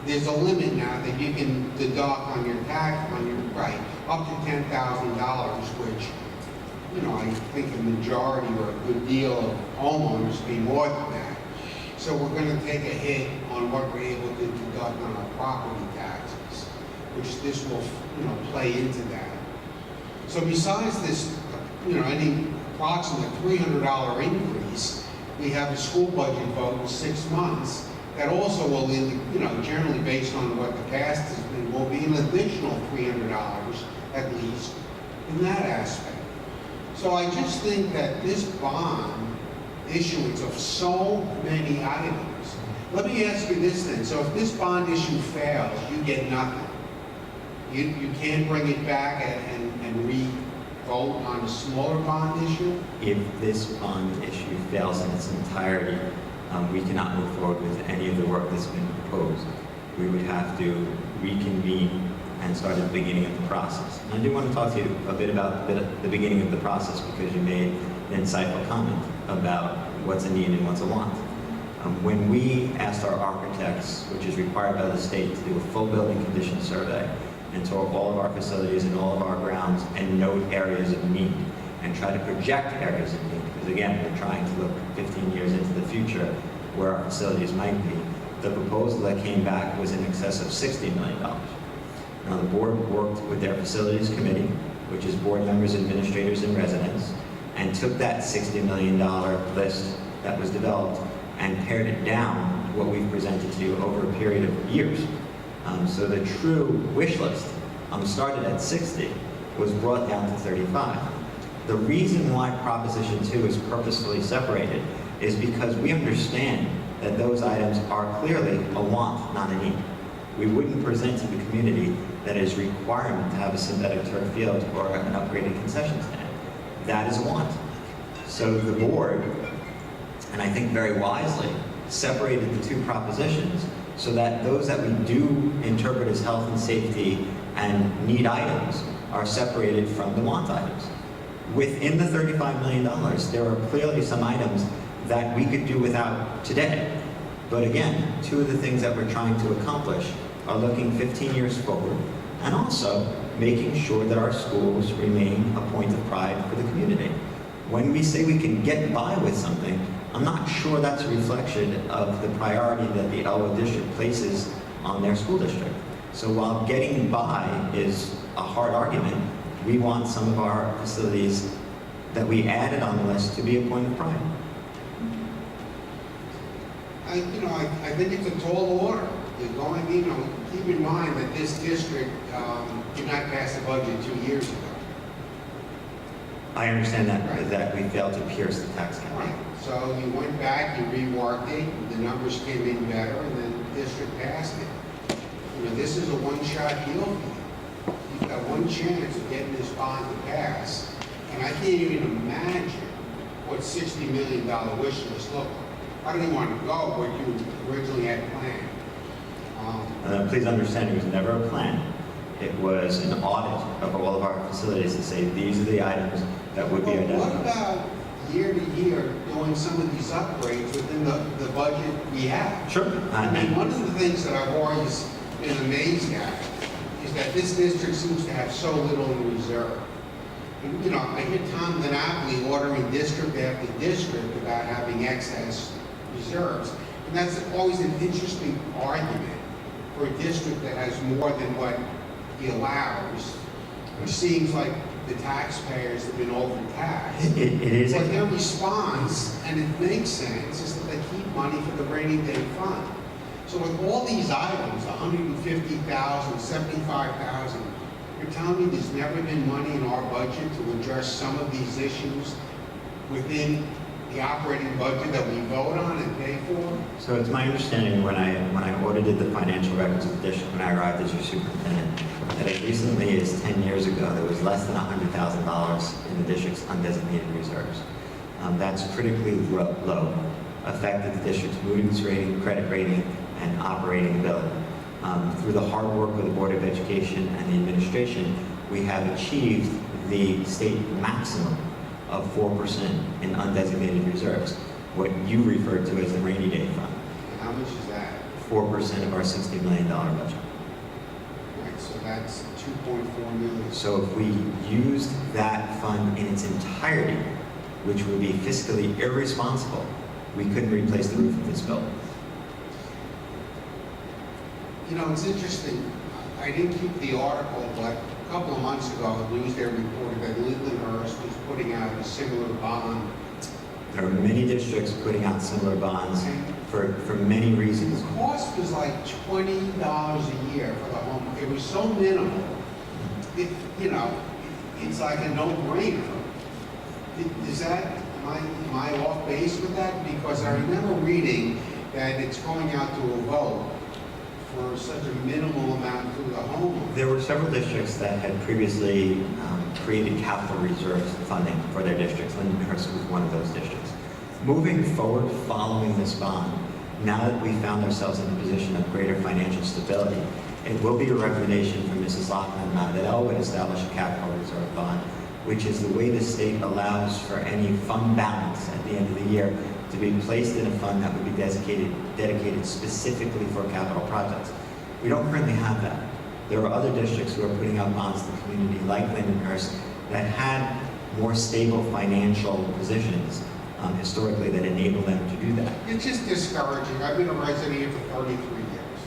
[SPEAKER 4] there's a limit now that you can deduct on your tax, right, up to $10,000, which, you know, I think a majority or a good deal of homeowners pay more than that. So we're going to take a hit on what we're able to deduct on our property taxes, which this will, you know, play into that. So besides this, you know, any approximate $300 increase, we have a school budget vote in 6 months that also will, you know, generally based on what the past has been, will be an additional $300 at least in that aspect. So I just think that this bond issuance of so many items. Let me ask you this then. So if this bond issue fails, you get nothing. You can't bring it back and re-vote on a smaller bond issue?
[SPEAKER 1] If this bond issue fails in its entirety, we cannot move forward with any of the work that's been proposed. we would have to reconvene and start at the beginning of the process. And I do want to talk to you a bit about the beginning of the process, because you made an insightful comment about what's a need and what's a want. When we asked our architects, which is required by the state, to do a full building condition survey and tour all of our facilities and all of our grounds and note areas of need and try to project areas of need, because again, we're trying to look 15 years into the future where our facilities might be, the proposal that came back was in excess of $60 million. Now, the board worked with their facilities committee, which is board members, administrators, and residents, and took that $60 million list that was developed and pared it down to what we've presented to you over a period of years. So the true wish list started at 60, was brought down to 35. The reason why Proposition 2 is purposefully separated is because we understand that those items are clearly a want, not a need. We wouldn't present to the community that it is a requirement to have a synthetic turf field or an upgraded concession stand. That is a want. So the board, and I think very wisely, separated the two propositions so that those that we do interpret as health and safety and need items are separated from the want items. Within the $35 million, there are clearly some items that we could do without today. But again, two of the things that we're trying to accomplish are looking 15 years forward and also making sure that our schools remain a point of pride for the community. When we say we can get by with something, I'm not sure that's a reflection of the priority that the Elwood district places on their school district. So while getting by is a hard argument, we want some of our facilities that we added on the list to be a point of pride.
[SPEAKER 4] I think it's a tall order. You're going, keep in mind that this district did not pass the budget 2 years ago.
[SPEAKER 1] I understand that,
[SPEAKER 4] Right.
[SPEAKER 1] that we failed to pierce the tax cap.
[SPEAKER 4] Right. So you went back, you reworked it, the numbers came in better, and then the district passed it. This is a one-shot deal for you. You've got one chance of getting this bond to pass, and I can't even imagine what $60 million wish list looked like. I don't even want to go what you originally had planned.
[SPEAKER 1] Please understand, it was never a plan. It was an audit of all of our facilities to say these are the items that would be
[SPEAKER 4] What
[SPEAKER 1] identified.
[SPEAKER 4] about year to year doing some of these upgrades within the budget we have?
[SPEAKER 1] Sure.
[SPEAKER 4] I mean, one of the things that I've always been amazed at is that this district seems to have so little in reserve. And, I hear Tom DiNapoli ordering district after district about having excess reserves. And that's always an interesting argument for a district that has more than what he allows, which seems like the taxpayers have been overtaxed.
[SPEAKER 1] It is.
[SPEAKER 4] But their response, and it makes sense, is that they keep money for the rainy day fund. So with all these items, 150,000, 75,000, you're telling me there's never been money in our budget to address some of these issues within the operating budget that we vote on and pay for?
[SPEAKER 1] So it's my understanding when I audited the financial records of the district when I arrived as your superintendent, that as recently as 10 years ago, there was less than $100,000 in the district's undesignated reserves. That's critically low, affected the district's Moody's rating, credit rating, and operating ability. Through the hard work of the Board of Education and the administration, we have achieved the state maximum of 4% in undesignated reserves, what you referred to as the rainy day fund.
[SPEAKER 4] And how much is that?
[SPEAKER 1] 4% of our $60 million budget.
[SPEAKER 4] Right, so that's 2.4 million.
[SPEAKER 1] So if we used that fund in its entirety, which would be fiscally irresponsible, we couldn't replace the roof of this building.
[SPEAKER 4] It's interesting. I didn't keep the article, but a couple of months ago, the news there reported that Lindenhurst was putting out a similar bond.
[SPEAKER 1] There are many districts putting out similar bonds for many reasons.
[SPEAKER 4] The cost was like $20 a year for the home. It was so minimal. It's like a no-brainer. Am I off base with that? Because I remember reading that it's going out to a vote for such a minimal amount to the homeowner.
[SPEAKER 1] There were several districts that had previously created capital reserves funding for their districts. Lindenhurst was one of those districts. Moving forward, following this bond, now that we found ourselves in a position of greater financial stability, it will be a recommendation from Mrs. Lockman that Elwood establish a capital reserve bond, which is the way the state allows for any fund balance at the end of the year to be placed in a fund that would be dedicated specifically for capital projects. We don't currently have that. There are other districts who are putting out bonds to the community, like Lindenhurst, that had more stable financial positions historically that enable them to do that.
[SPEAKER 4] It's just discouraging. I've been a resident here for 33 years.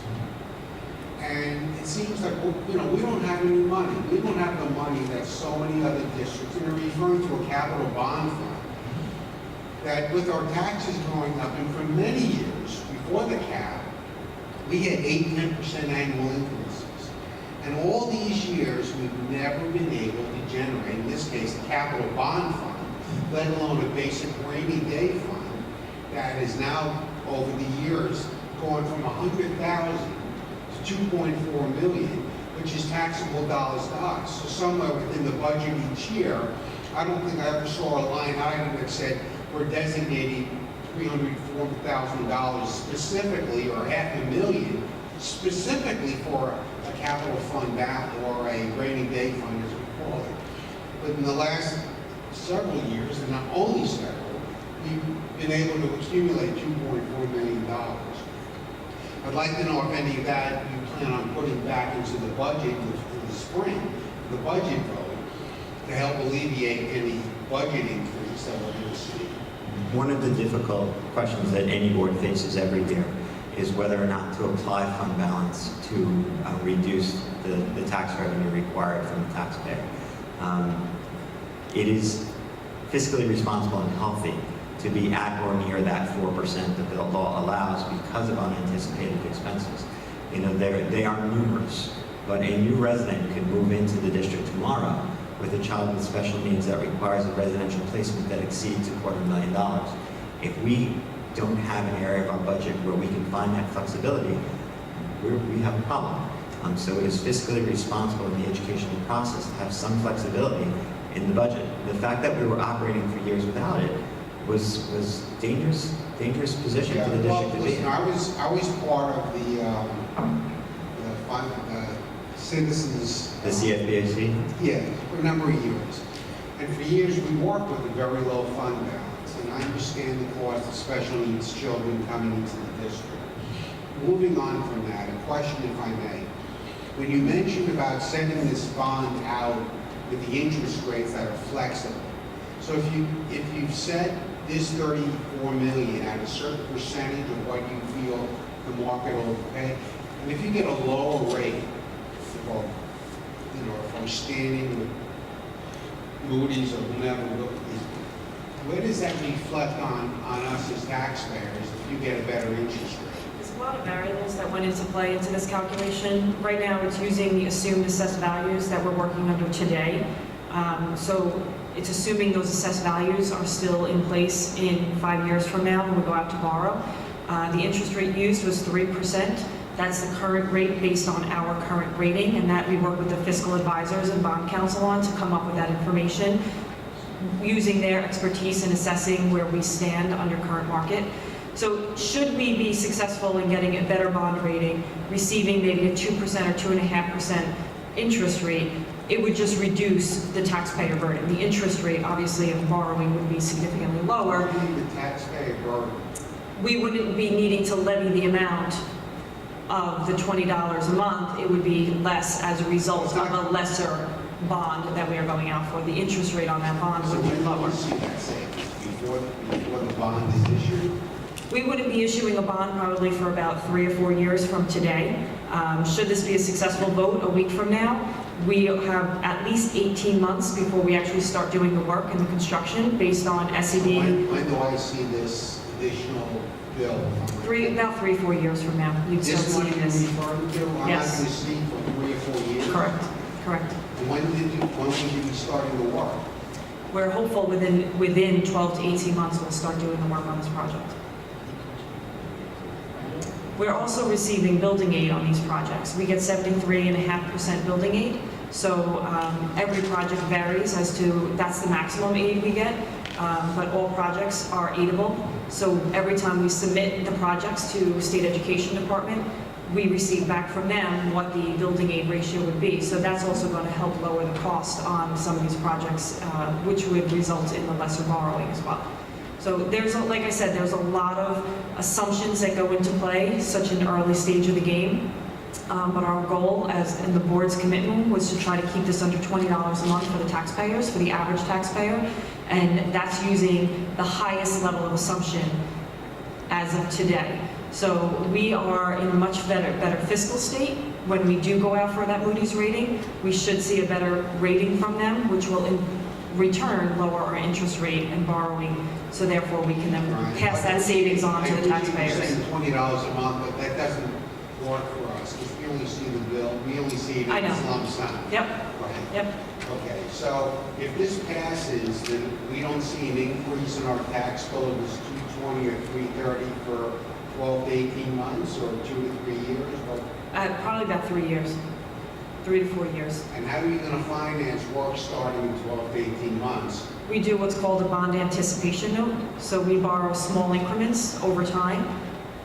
[SPEAKER 4] And it seems like, we don't have any money. We don't have the money that so many other districts, and they're referring to a capital bond fund, that with our taxes going up, and for many years before the cap, we had 8-10% annual increases. And all these years, we've never been able to generate, in this case, a capital bond fund, let alone a basic rainy day fund that is now, over the years, going from 100,000 to 2.4 million, which is taxable dollars to us. So somewhere within the budget each year, I don't think I ever saw a line item that said we're designating $340,000 specifically, or $500,000 specifically for a capital fund or a rainy day fund, as we call it. But in the last several years, and not only several, we've been able to accumulate $2.4 million. I'd like to know if any of that you plan on putting back into the budget in the spring, the budget vote, to help alleviate any budget increase that we're going to see.
[SPEAKER 1] One of the difficult questions that any board faces every year is whether or not to apply fund balance to reduce the tax revenue required from the taxpayer. It is fiscally responsible and healthy to be at or near that 4% that the law allows because of unanticipated expenses. They are numerous, but a new resident can move into the district tomorrow with a child with special needs that requires a residential placement that exceeds $250,000. If we don't have an area of our budget where we can find that flexibility, we have a problem. So it is fiscally responsible in the educational process to have some flexibility in the budget. The fact that we were operating for years without it was dangerous position for the district to be in.
[SPEAKER 4] I was part of the citizens.
[SPEAKER 1] The CFBAC?
[SPEAKER 4] Yeah, for a number of years. And for years, we worked with a very low fund balance. And I understand the cost of special needs children coming into the district. Moving on from that, a question, if I may. When you mentioned about sending this bond out with the interest rates that are flexible, so if you set this $34 million at a certain percentage of what you feel the market will pay, and if you get a lower rate, well, if I'm standing with Moody's or whomever, where does that reflect on us as taxpayers if you get a better interest rate?
[SPEAKER 5] There's a lot of variables that went into play into this calculation. Right now, it's using the assumed assessed values that we're working under today. So it's assuming those assessed values are still in place in 5 years from now when we go out to borrow. The interest rate used was 3%. That's the current rate based on our current rating, and that we work with the fiscal advisors and bond counsel on to come up with that information, using their expertise in assessing where we stand under current market. So should we be successful in getting a better bond rating, receiving maybe a 2% or 2.5% interest rate, it would just reduce the taxpayer burden. The interest rate, obviously, of borrowing would be significantly lower.
[SPEAKER 4] What do you mean the taxpayer burden?
[SPEAKER 5] We wouldn't be needing to levy the amount of the $20 a month. It would be less as a result of a lesser bond that we are going out for. The interest rate on that bond
[SPEAKER 4] So
[SPEAKER 5] would be
[SPEAKER 4] when do
[SPEAKER 5] lower.
[SPEAKER 4] you see that savings? Before the bond is issued?
[SPEAKER 5] We wouldn't be issuing a bond probably for about 3 or 4 years from today. Should this be a successful vote a week from now, we have at least 18 months before we actually start doing the work and the construction based on SED.
[SPEAKER 4] When do I see this additional bill?
[SPEAKER 5] About 3 or 4 years from now, you'd start
[SPEAKER 4] This money
[SPEAKER 5] seeing
[SPEAKER 4] you're
[SPEAKER 5] this.
[SPEAKER 4] referring to, I'm not
[SPEAKER 5] Yes.
[SPEAKER 4] going to see for 3 or 4 years?
[SPEAKER 5] Correct.
[SPEAKER 4] And when would you be starting the work?
[SPEAKER 5] We're hopeful within 12 to 18 months we'll start doing the work on this project. We're also receiving building aid on these projects. We get 73.5% building aid. So every project varies as to, that's the maximum aid we get. but all projects are aidable. So every time we submit the projects to State Education Department, we receive back from them what the building aid ratio would be. So that's also going to help lower the cost on some of these projects, which would result in the lesser borrowing as well. So there's, like I said, there's a lot of assumptions that go into play, such an early stage of the game. But our goal, as in the board's commitment, was to try to keep this under $20 a month for the taxpayers, for the average taxpayer, and that's using the highest level of assumption as of today. So we are in a much better fiscal state. When we do go out for that Moody's rating, we should see a better rating from them, which will in return lower our interest rate and borrowing, so therefore we can then pass that savings on to the taxpayers.
[SPEAKER 4] You're saying $20 a month, but that doesn't work for us, because we only see the bill, we only see it in this lump sum.
[SPEAKER 5] Yep.
[SPEAKER 4] Right.
[SPEAKER 5] Yep.
[SPEAKER 4] Okay, so if this passes, then we don't see an increase in our tax bill, it was $220 or $330 for 12 to 18 months, or 2 to 3 years?
[SPEAKER 5] Probably about 3 years, 3 to 4 years.
[SPEAKER 4] And how are you going to finance work starting in 12 to 18 months?
[SPEAKER 5] We do what's called a bond anticipation note. So we borrow small increments over time,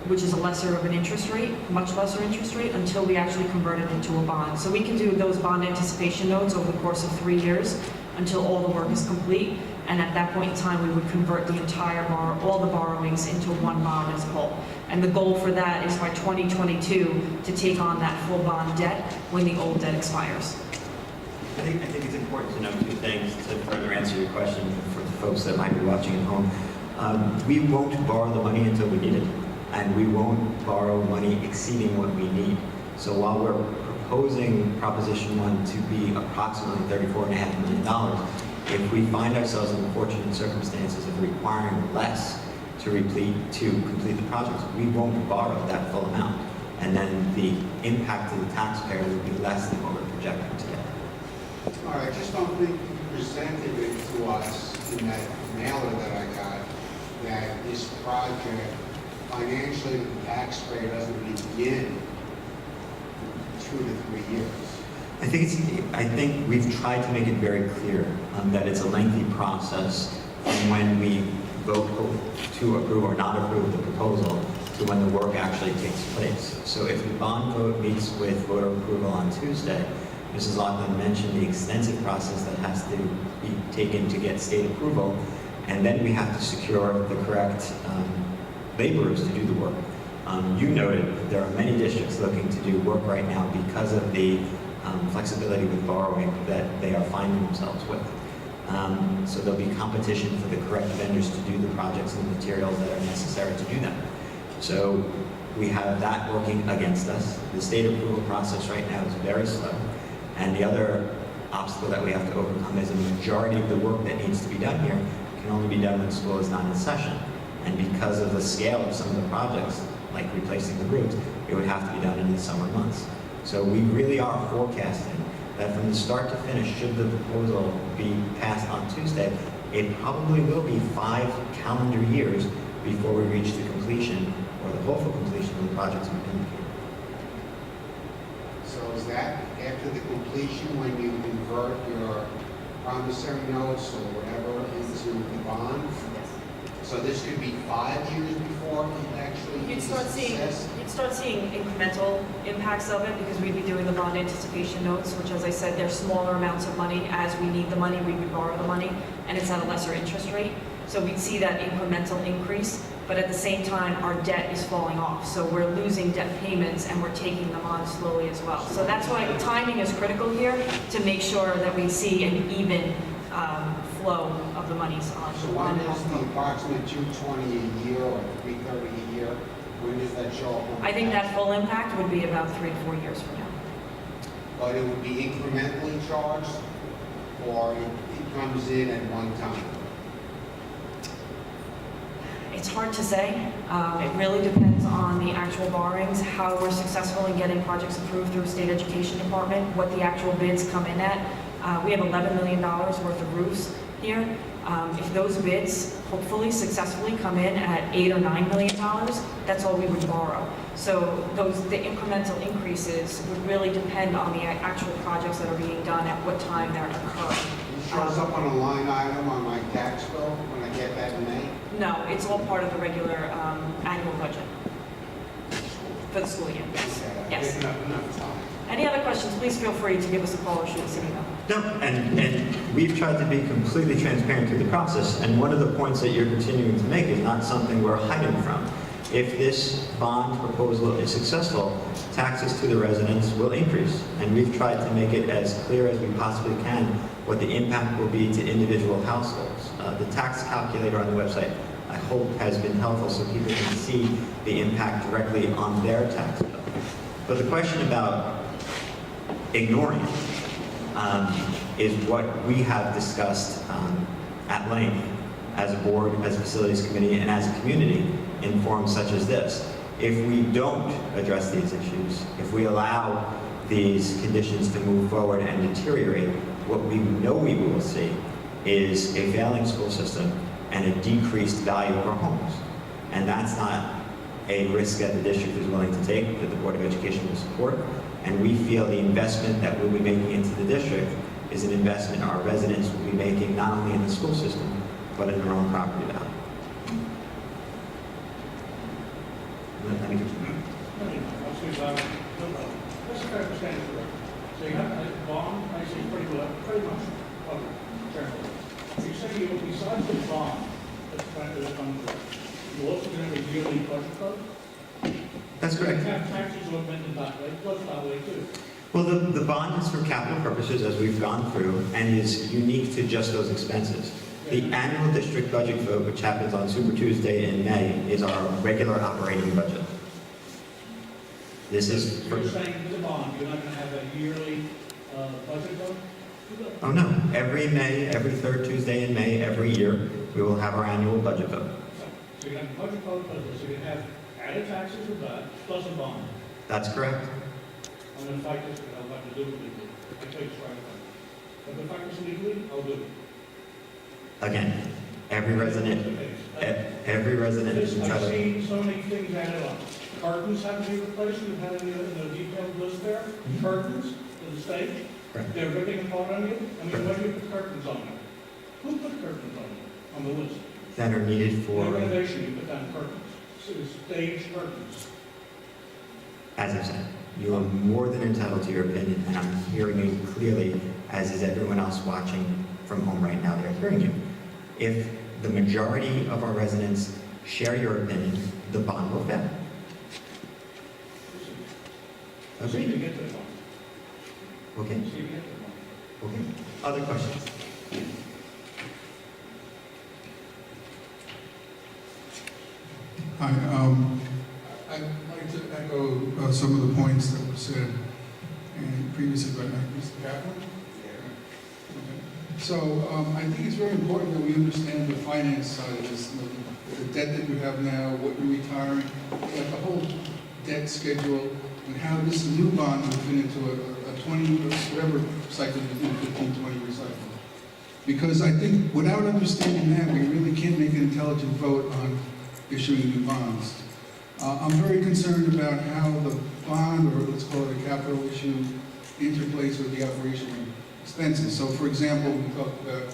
[SPEAKER 5] which is a lesser of an interest rate, much lesser interest rate, until we actually convert it into a bond. So we can do those bond anticipation notes over the course of 3 years until all the work is complete. And at that point in time, we would convert the entire all the borrowings into one bond as a whole. And the goal for that is by 2022 to take on that full bond debt when the old debt expires.
[SPEAKER 1] I think it's important to note two things to further answer your question for the folks that might be watching at home. We won't borrow the money until we need it, and we won't borrow money exceeding what we need. So while we're proposing Proposition 1 to be approximately $34.5 million, if we find ourselves in the fortunate circumstances of requiring less to complete the projects, we won't borrow that full amount. And then the impact to the taxpayer would be less than what we're projecting today.
[SPEAKER 4] All right, I just don't think you presented it to us in that mailer that I got, that this project, financially, the taxpayer doesn't begin 2 to 3 years.
[SPEAKER 1] I think we've tried to make it very clear that it's a lengthy process from when we vote to approve or not approve the proposal to when the work actually takes place. So if the bond vote meets with voter approval on Tuesday, Mrs. Loughlin mentioned the extensive process that has to be taken to get state approval, and then we have to secure the correct laborers to do the work. You noted that there are many districts looking to do work right now because of the flexibility with borrowing that they are finding themselves with. So there'll be competition for the correct vendors to do the projects and the materials that are necessary to do them. So we have that working against us. The state approval process right now is very slow. And the other obstacle that we have to overcome is a majority of the work that needs to be done here can only be done when school is not in session. And because of the scale of some of the projects, like replacing the roofs, it would have to be done in the summer months. So we really are forecasting that from the start to finish, should the proposal be passed on Tuesday, it probably will be 5 calendar years before we reach the completion or the hopeful completion of the projects we've indicated.
[SPEAKER 4] So is that after the completion when you convert your promissory notes or whatever into the bond?
[SPEAKER 5] Yes.
[SPEAKER 4] So this could be 5 years before it actually
[SPEAKER 5] You'd
[SPEAKER 4] is
[SPEAKER 5] start seeing incremental impacts of it, because we'd be doing the bond anticipation notes, which, as I said, they're smaller amounts of money. As we need the money, we would borrow the money, and it's at a lesser interest rate. So we'd see that incremental increase, but at the same time, our debt is falling off. So we're losing debt payments, and we're taking them on slowly as well. So that's why timing is critical here, to make sure that we see an even flow of the monies on.
[SPEAKER 4] So when is the approximate 220 a year or 330 a year? When does that show up?
[SPEAKER 5] I think that full impact would be about 3 to 4 years from now.
[SPEAKER 4] But it would be incrementally charged, or it comes in at one time?
[SPEAKER 5] It's hard to say. It really depends on the actual borrowings, how we're successful in getting projects approved through State Education Department, what the actual bids come in at. We have $11 million worth of roofs here. If those bids hopefully successfully come in at $8 or $9 million, that's all we would borrow. So the incremental increases would really depend on the actual projects that are being done at what time they're occurring.
[SPEAKER 4] It shows up on a line item on my tax bill when I
[SPEAKER 5] No, it's all part of the regular annual budget for the school year. Yes.
[SPEAKER 4] Enough time.
[SPEAKER 5] Any other questions, please feel free to give us a call or shoot us an email.
[SPEAKER 1] No, and we've tried to be completely transparent through the process, and one of the points that you're continuing to make is not something we're hiding from. If this bond proposal is successful, taxes to the residents will increase, and we've tried to make it as clear as we possibly can what the impact will be to individual households. The tax calculator on the website, I hope, has been helpful so people can see the impact directly on their tax bill. But the question about ignoring it is what we have discussed at length as a board, as a facilities committee, and as a community in forums such as this. If we don't address these issues, if we allow these conditions to move forward and deteriorate, what we know we will see is a failing school system and a decreased value of our homes. And that's not a risk that the district is willing to take, that the Board of Education will support. And we feel the investment that we'll be making into the district is an investment our residents will be making not only in the school system, but in their own property value. Let me just-
[SPEAKER 3] Let's try to understand it correctly. So you have a bond, I see pretty much public, generally. You say you, besides the bond, that's trying to come to, you also going to have a yearly budget vote?
[SPEAKER 1] That's correct.
[SPEAKER 3] You have taxes augmented that way, goes that way too.
[SPEAKER 1] Well, the bond is for capital purposes, as we've gone through, and is unique to just those expenses. The annual district budget vote, which happens on Super Tuesday in May, is our regular operating budget. This is
[SPEAKER 3] So
[SPEAKER 1] for...
[SPEAKER 3] you're saying with the bond, you're not going to have a yearly budget vote?
[SPEAKER 1] Oh, no. Every May, every third Tuesday in May, every year, we will have our annual budget vote.
[SPEAKER 3] So you have a budget vote, so you have added taxes with that, plus a bond.
[SPEAKER 1] That's correct.
[SPEAKER 3] I'm going to fight this, but I'll have to do it legally. I tell you straight away. But if I fight this legally, I'll do it.
[SPEAKER 1] Again, every resident is
[SPEAKER 3] I've
[SPEAKER 1] entitled...
[SPEAKER 3] seen so many things added on. Curtains have to be replaced, we've had in the detailed list there. Curtains to the stage,
[SPEAKER 1] Right.
[SPEAKER 3] they're ripping apart on you. I mean, why do you put curtains on there? Who put curtains on the list?
[SPEAKER 1] that are needed
[SPEAKER 3] No
[SPEAKER 1] for,
[SPEAKER 3] renovation, you put down curtains. So it's stage curtains.
[SPEAKER 1] as I said, you are more than entitled to your opinion, and I'm hearing you clearly, as is everyone else watching from home right now. They're hearing you. If the majority of our residents share your opinion, the bond will fail.
[SPEAKER 3] See if you
[SPEAKER 1] Agreed?
[SPEAKER 3] get to the point.
[SPEAKER 1] Okay,
[SPEAKER 3] See if you get to the point.
[SPEAKER 1] okay. Other questions?
[SPEAKER 6] Hi, I'd like to echo some of the points that were said previously by Mr. Kaplan. Okay. So I think it's very important that we understand the finance side of this, the debt that you have now, what you're retiring, like the whole debt schedule, and how this new bond will fit into a 20, or whatever cycle you do, 15, 20-year cycle. Because I think without understanding that, we really can't make an intelligent vote on issuing new bonds. I'm very concerned about how the bond, or let's call it a capital issue, interplays with the operational expenses. So for example, we talked about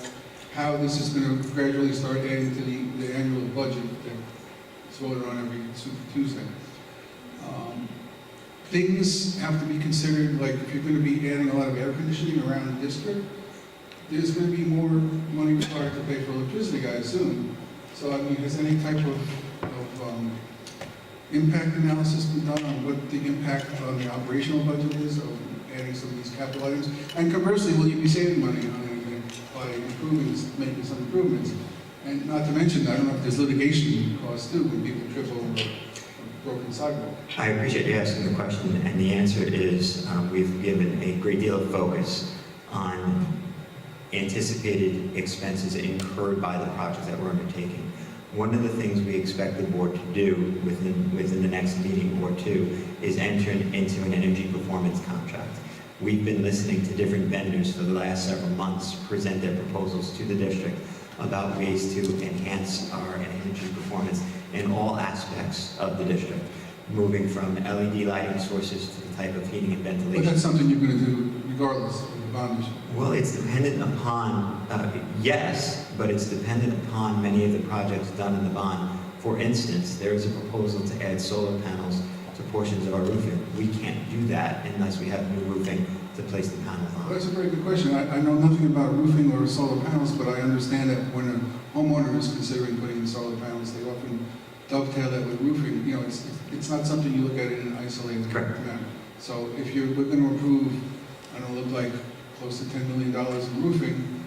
[SPEAKER 6] how this is going to gradually start adding to the annual budget that's voted on every Super Tuesday. Things have to be considered, like if you're going to be adding a lot of air conditioning around the district, there's going to be more money required to pay for electricity, I assume. So I mean, has any type of impact analysis been done on what the impact on the operational budget is of adding some of these capital items? And conversely, will you be saving money on anything by making some improvements? And not to mention, I don't know if there's litigation costs too when people trip over a broken sidewalk.
[SPEAKER 1] I appreciate you asking the question, and the answer is we've given a great deal of focus on anticipated expenses incurred by the project that we're undertaking. One of the things we expect the board to do within the next meeting or two is enter into an energy performance contract. We've been listening to different vendors for the last several months present their proposals to the district about ways to enhance our energy performance in all aspects of the district, moving from LED lighting sources to the type of heating and
[SPEAKER 6] But
[SPEAKER 1] ventilation.
[SPEAKER 6] that's something you're going to do regardless of the bond issue?
[SPEAKER 1] Well, it's dependent upon, yes, but it's dependent upon many of the projects done in the bond. For instance, there is a proposal to add solar panels to portions of our roofing. We can't do that unless we have new roofing to place the panels
[SPEAKER 6] Well,
[SPEAKER 1] on.
[SPEAKER 6] that's a very good question. I know nothing about roofing or solar panels, but I understand that when a homeowner is considering putting in solar panels, they often dovetail that with roofing. You know, it's not something you look at in an isolated
[SPEAKER 1] Correct.
[SPEAKER 6] manner. So if we're going to approve, I don't know, look like close to $10 million in roofing,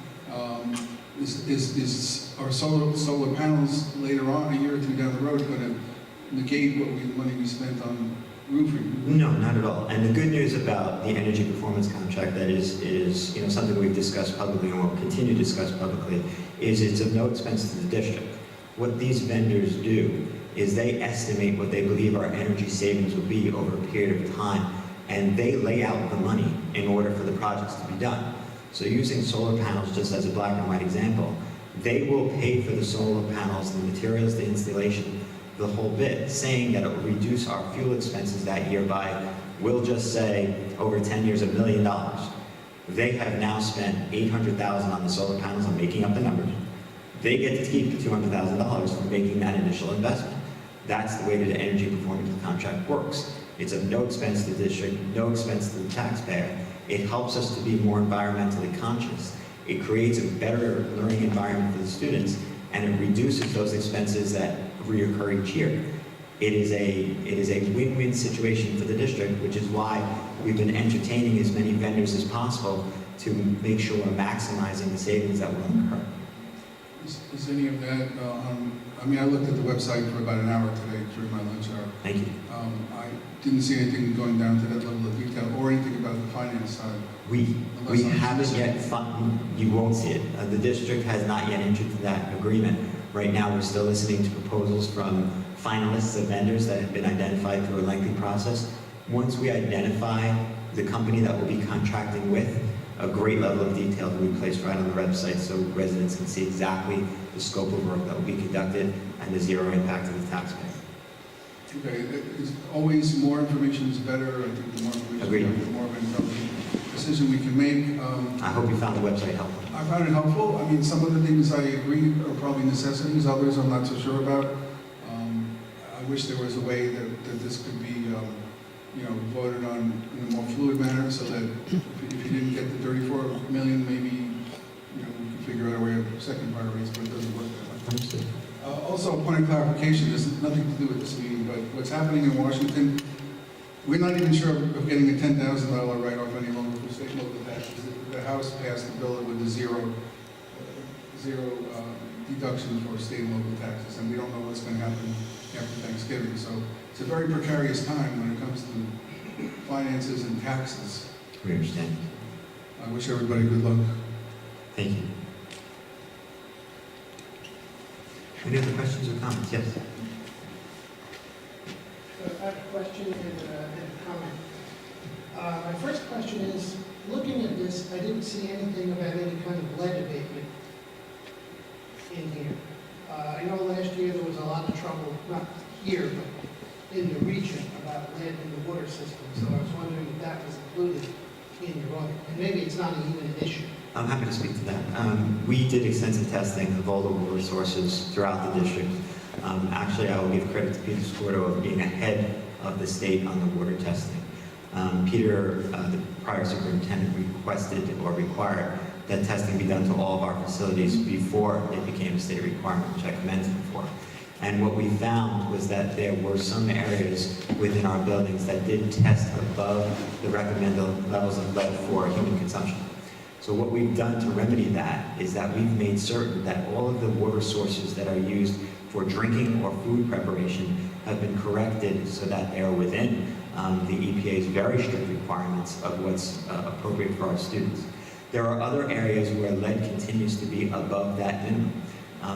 [SPEAKER 6] is our solar panels later on, a year or two down the road, going to negate the money we spent on roofing?
[SPEAKER 1] No, not at all. And the good news about the energy performance contract that is something we've discussed publicly and will continue to discuss publicly is it's of no expense to the district. What these vendors do is they estimate what they believe our energy savings will be over a period of time, and they lay out the money in order for the projects to be done. So using solar panels just as a black and white example, they will pay for the solar panels, the materials, the installation, the whole bit, saying that it will reduce our fuel expenses that year by, we'll just say, over 10 years, $1 million. They have now spent $800,000 on the solar panels. I'm making up the numbers. They get to keep the $200,000 for making that initial investment. That's the way that the energy performance contract works. It's of no expense to the district, no expense to the taxpayer. It helps us to be more environmentally conscious. It creates a better learning environment for the students, and it reduces those expenses that reoccur each year. It is a win-win situation for the district, which is why we've been entertaining as many vendors as possible to make sure we're maximizing the savings that will occur.
[SPEAKER 6] Is any of that, I mean, I looked at the website for about an hour today during my lunch hour.
[SPEAKER 1] Thank you.
[SPEAKER 6] I didn't see anything going down to that level of detail or anything about the finance side.
[SPEAKER 1] We
[SPEAKER 6] Unless I'm
[SPEAKER 1] haven't
[SPEAKER 6] missing
[SPEAKER 1] yet, you won't see it. The district has not yet entered into that agreement. Right now, we're still listening to proposals from finalists of vendors that have been identified through a lengthy process. Once we identify the company that we'll be contracting with, a great level of detail will be placed right on the website so residents can see exactly the scope of work that will be conducted and the zero impact to the taxpayer.
[SPEAKER 6] Okay, it's always more information is better. I think the more information,
[SPEAKER 1] Agreed.
[SPEAKER 6] we have, the more of an intelligent decision we can make.
[SPEAKER 1] I hope you found the website helpful.
[SPEAKER 6] I found it helpful. I mean, some of the things I agree are probably necessities, others I'm not so sure about. I wish there was a way that this could be, voted on in a more fluid manner so that if you didn't get the 34 million, maybe, we could figure out a way of second priorities, but it doesn't work that way.
[SPEAKER 1] Understood.
[SPEAKER 6] Also, a point of clarification, this has nothing to do with this meeting, but what's happening in Washington, we're not even sure of getting a $10,000 write-off any longer for state and local taxes. The House passed a bill with a zero deduction for state and local taxes, and we don't know what's going to happen after Thanksgiving. So it's a very precarious time when it comes to finances and taxes.
[SPEAKER 1] We understand.
[SPEAKER 6] I wish everybody good luck.
[SPEAKER 1] Thank you. Any other questions or comments? Yes.
[SPEAKER 7] I have a question and a comment. My first question is, looking at this, I didn't see anything about any kind of lead abatement in here. I know last year there was a lot of trouble, not here, but in the region, about lead in the water system. So I was wondering if that was included in your audit. And maybe it's not even an issue.
[SPEAKER 1] I'm happy to speak to that. We did extensive testing of all the water sources throughout the district. Actually, I will give credit to Peter Scordo of being ahead of the state on the water testing. Peter, the prior superintendent, requested or required that testing be done to all of our facilities before it became a state requirement, which I commend him for. And what we found was that there were some areas within our buildings that did test above the recommended levels of lead for human consumption. So what we've done to remedy that is that we've made certain that all of the water sources that are used for drinking or food preparation have been corrected so that they are within the EPA's very strict requirements of what's appropriate for our students. There are other areas where lead continues to be above that minimum.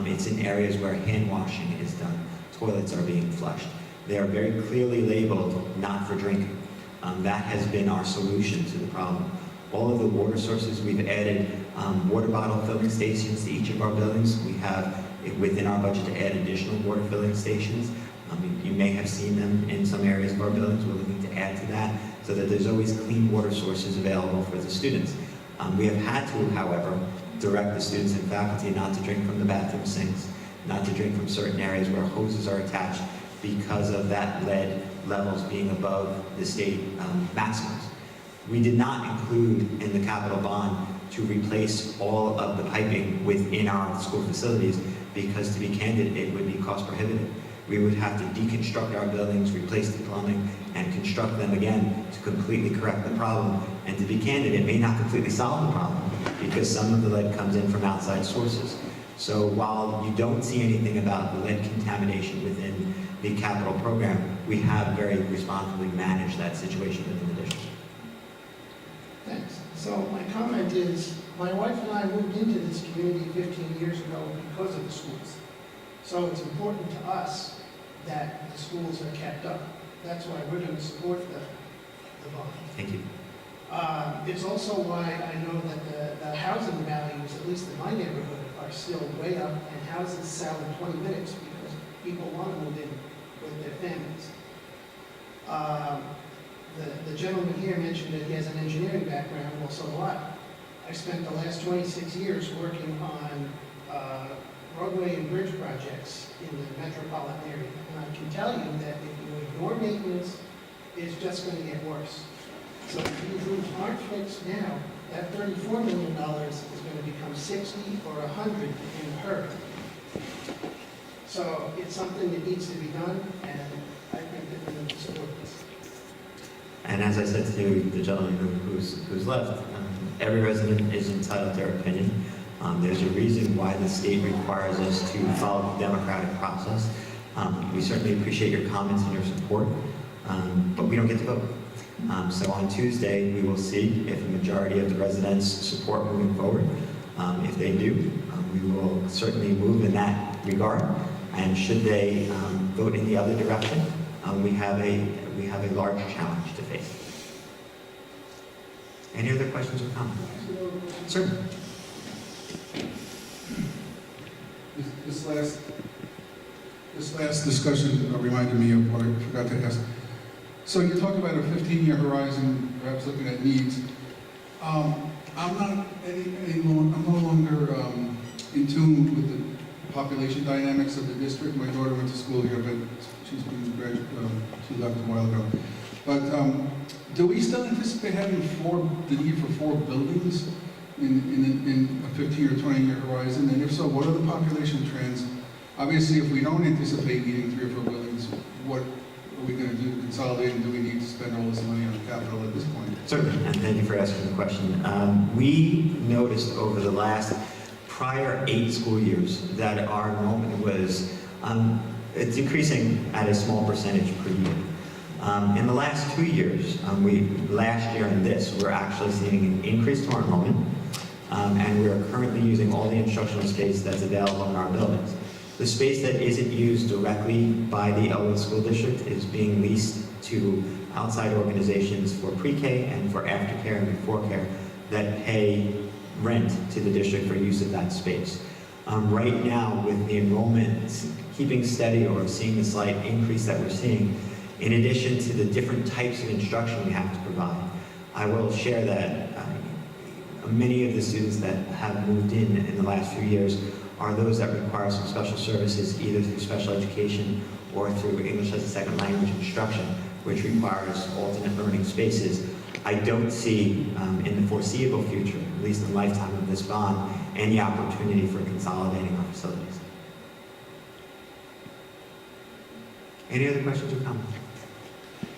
[SPEAKER 1] It's in areas where hand washing is done, toilets are being flushed. They are very clearly labeled not for drinking. That has been our solution to the problem. All of the water sources, we've added water bottle filling stations to each of our buildings. We have it within our budget to add additional water filling stations. You may have seen them in some areas of our buildings. We're looking to add to that so that there's always clean water sources available for the students. We have had to, however, direct the students and faculty not to drink from the bathroom sinks, not to drink from certain areas where hoses are attached because of that lead levels being above the state maximums. We did not include in the capital bond to replace all of the piping within our school facilities because, to be candid, it would be cost prohibitive. We would have to deconstruct our buildings, replace the plumbing, and construct them again to completely correct the problem. And to be candid, it may not completely solve the problem because some of the lead comes in from outside sources. So while you don't see anything about the lead contamination within the capital program, we have very responsibly managed that situation within the district.
[SPEAKER 7] Thanks. So my comment is, my wife and I moved into this community 15 years ago because of the schools. So it's important to us that the schools are kept up. That's why we're going to support the bond.
[SPEAKER 1] Thank you.
[SPEAKER 7] It's also why I know that the housing values, at least in my neighborhood, are still way up, and houses sell in 20 minutes because people want to move in with their families. The gentleman here mentioned that he has an engineering background, well, so do I. I spent the last 26 years working on roadway and bridge projects in the metropolitan area. And I can tell you that if you ignore maintenance, it's just going to get worse. So if these roofs aren't fixed now, that $34 million is going to become 60 or 100 in a hurry. So it's something that needs to be done, and I think that we need to support this.
[SPEAKER 1] And as I said to the gentleman who's left, every resident is entitled to their opinion. There's a reason why the state requires us to follow the democratic process. We certainly appreciate your comments and your support, but we don't get to vote. So on Tuesday, we will see if a majority of the residents support moving forward. If they do, we will certainly move in that regard. And should they vote in the other direction, we have a large challenge to face. Any other questions or comments? Sir?
[SPEAKER 6] This last discussion reminded me of what I forgot to ask. So you talk about a 15-year horizon, perhaps looking at needs. I'm no longer in tune with the population dynamics of the district. My daughter went to school here, but she left a while ago. But do we still anticipate having the need for 4 buildings in a 15 or 20-year horizon? And if so, what are the population trends? Obviously, if we don't anticipate needing 3 or 4 buildings, what are we going to do to consolidate, and do we need to spend all this money on capital at this point?
[SPEAKER 1] Certainly, and thank you for asking the question. We noticed over the last prior 8 school years that our enrollment was decreasing at a small percentage per year. In the last 2 years, last year and this, we're actually seeing an increase to our enrollment, and we are currently using all the instructional space that's available in our buildings. The space that isn't used directly by the Elwood School District is being leased to outside organizations for pre-K and for aftercare and before care that pay rent to the district for use of that space. Right now, with the enrollment keeping steady or seeing the slight increase that we're seeing, in addition to the different types of instruction we have to provide, I will share that many of the students that have moved in the last few years are those that require some special services, either through special education or through English as a second language instruction, which requires alternate learning spaces. I don't see in the foreseeable future, at least in the lifetime of this bond, any opportunity for consolidating our facilities. Any other questions or comments?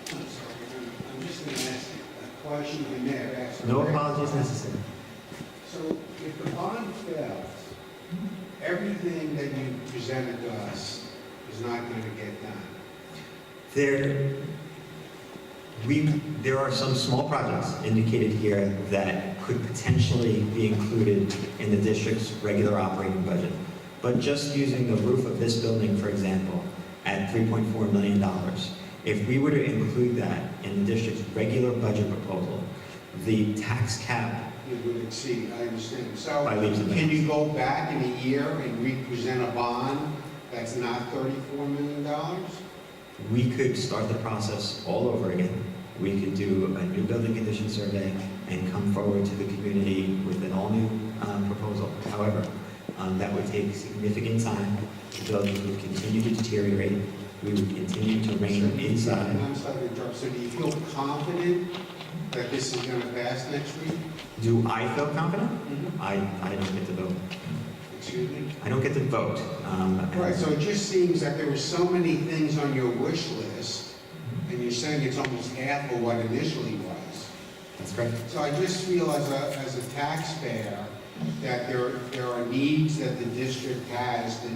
[SPEAKER 4] I'm sorry, I'm just going to ask a question you may have asked.
[SPEAKER 1] No
[SPEAKER 4] already.
[SPEAKER 1] apologies necessary.
[SPEAKER 4] So if the bond fails, everything that you presented to us is not going to get done. There are some small projects indicated here that could potentially be included in the district's regular operating budget. But just using the roof of this building, for example, at $3.4 million, if we were to include that in the district's regular budget proposal, the tax cap It would exceed, I understand. So
[SPEAKER 1] by leaps and
[SPEAKER 4] can
[SPEAKER 1] bounds.
[SPEAKER 4] you go back in a year and represent a bond that's not $34 million?
[SPEAKER 1] We could start the process all over again. We could do a new building condition survey and come forward to the community with an all-new proposal. However, that would take significant time. The buildings would continue to deteriorate. We would continue to rein inside.
[SPEAKER 4] And I'm sorry to interrupt, so do you feel confident that this is going to pass next week?
[SPEAKER 1] Do I feel confident? I don't get to vote.
[SPEAKER 4] Excuse me?
[SPEAKER 1] I don't get to vote.
[SPEAKER 4] Right, so it just seems that there were so many things on your wish list, and you're saying it's almost half of what initially was.
[SPEAKER 1] That's correct.
[SPEAKER 4] So I just feel as a taxpayer that there are needs that the district has to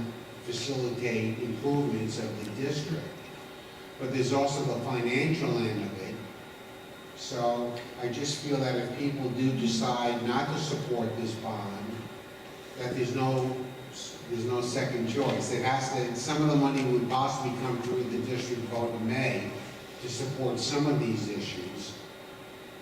[SPEAKER 4] facilitate improvements of the district. But there's also the financial end of it. So I just feel that if people do decide not to support this bond, that there's no second choice. It has to, some of the money would possibly come through the district vote in May to support some of these issues,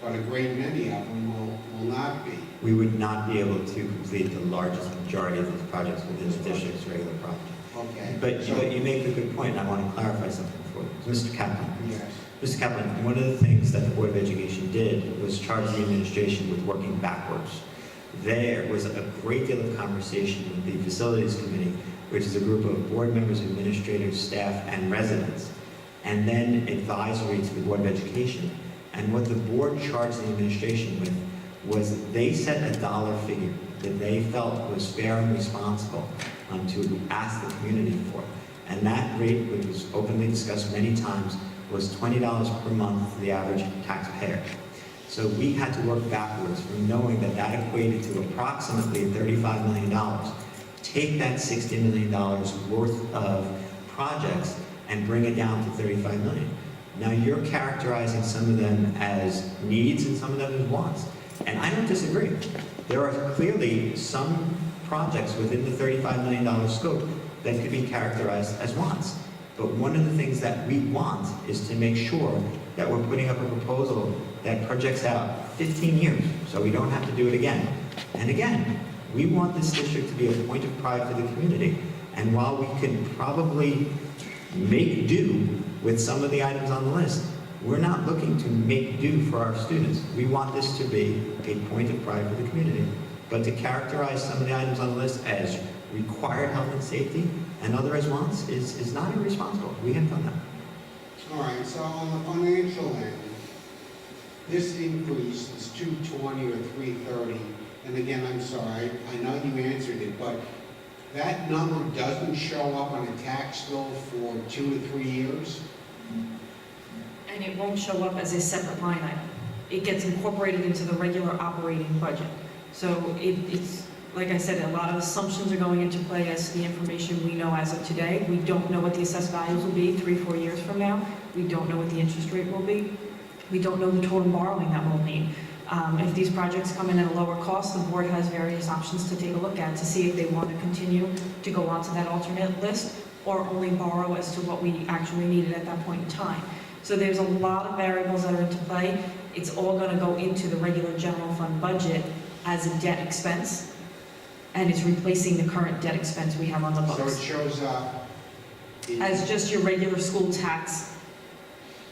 [SPEAKER 4] but a great many of them will not be.
[SPEAKER 1] We would not be able to complete the largest majority of these projects within the district's regular project.
[SPEAKER 4] Okay.
[SPEAKER 1] But you make a good point, and I want to clarify something for you. Mr. Kaplan.
[SPEAKER 4] Yes.
[SPEAKER 1] Mr. Kaplan, one of the things that the Board of Education did was charge the administration with working backwards. There was a great deal of conversation with the Facilities Committee, which is a group of board members, administrators, staff, and residents, and then advisory to the Board of Education. And what the board charged the administration with was they set a dollar figure that they felt was fair and responsible to ask the community for. And that rate, which was openly discussed many times, was $20 per month for the average taxpayer. So we had to work backwards from knowing that that equated to approximately $35 million. Take that $60 million worth of projects and bring it down to $35 million. Now you're characterizing some of them as needs and some of them as wants. And I don't disagree. There are clearly some projects within the $35 million scope that could be characterized as wants. But one of the things that we want is to make sure that we're putting up a proposal that projects out 15 years, so we don't have to do it again. And again, we want this district to be a point of pride for the community. And while we can probably make do with some of the items on the list, we're not looking to make do for our students. We want this to be a point of pride for the community. But to characterize some of the items on the list as required health and safety and other as wants is not irresponsible. We have done that.
[SPEAKER 4] All right, so on the financial end, this increase is 220 or 330, and again, I'm sorry, I know you answered it, but that number doesn't show up on a tax bill for 2 to 3 years?
[SPEAKER 5] And it won't show up as a separate line item. It gets incorporated into the regular operating budget. So it's, like I said, a lot of assumptions are going into play as to the information we know as of today. We don't know what the assessed values will be 3-4 years from now. We don't know what the interest rate will be. We don't know the total borrowing that we'll need. If these projects come in at a lower cost, the board has various options to take a look at to see if they want to continue to go onto that alternate list or only borrow as to what we actually needed at that point in time. So there's a lot of variables that are into play. It's all going to go into the regular general fund budget as a debt expense, and it's replacing the current debt expense we have on the books.
[SPEAKER 4] So it shows up
[SPEAKER 5] As just your regular school tax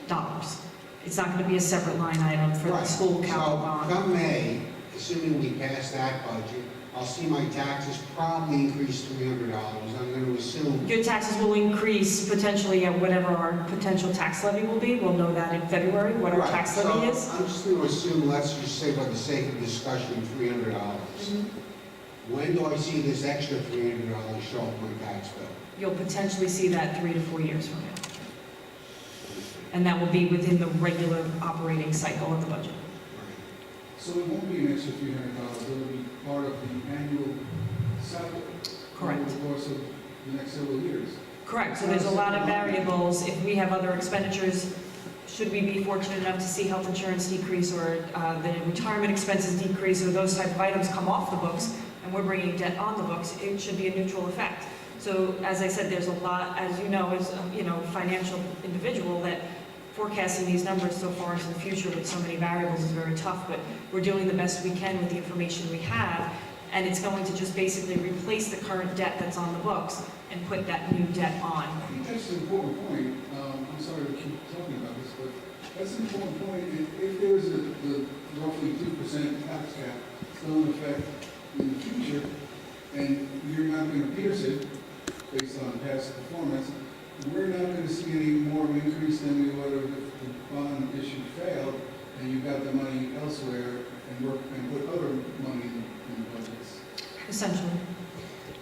[SPEAKER 5] dollars. It's not going to be a separate line item for the
[SPEAKER 4] Right.
[SPEAKER 5] school capital
[SPEAKER 4] So
[SPEAKER 5] bond.
[SPEAKER 4] come May, assuming we pass that budget, I'll see my taxes probably increase $300. I'm going to assume.
[SPEAKER 5] Your taxes will increase potentially at whatever our potential tax levy will be. We'll know that in February, what our
[SPEAKER 4] Right,
[SPEAKER 5] tax levy is.
[SPEAKER 4] So I'm just going to assume, let's just say for the sake of discussion, $300. When do I see this extra $300 show up on my tax bill?
[SPEAKER 5] You'll potentially see that 3 to 4 years from now. And that will be within the regular operating cycle of the budget.
[SPEAKER 6] So it won't be an extra $300, it'll be part of the annual cycle.
[SPEAKER 5] Correct.
[SPEAKER 6] Over the course of the next several years.
[SPEAKER 5] Correct, so there's a lot of variables. If we have other expenditures, should we be fortunate enough to see health insurance decrease or the retirement expenses decrease or those type of items come off the books and we're bringing debt on the books, it should be a neutral effect. So as I said, there's a lot, as you know, as a financial individual, that forecasting these numbers so far into the future with so many variables is very tough, but we're doing the best we can with the information we have, and it's going to just basically replace the current debt that's on the books and put that new debt on.
[SPEAKER 6] I think that's an important point. I'm sorry to keep talking about this, but That's an important point. If there's the roughly 2% tax cap still in effect in the future, and you're not going to pierce it based on past performance, we're not going to see any more of an increase than we would have if the bond issue failed, and you got the money elsewhere and put other money in the budgets.
[SPEAKER 5] Essentially.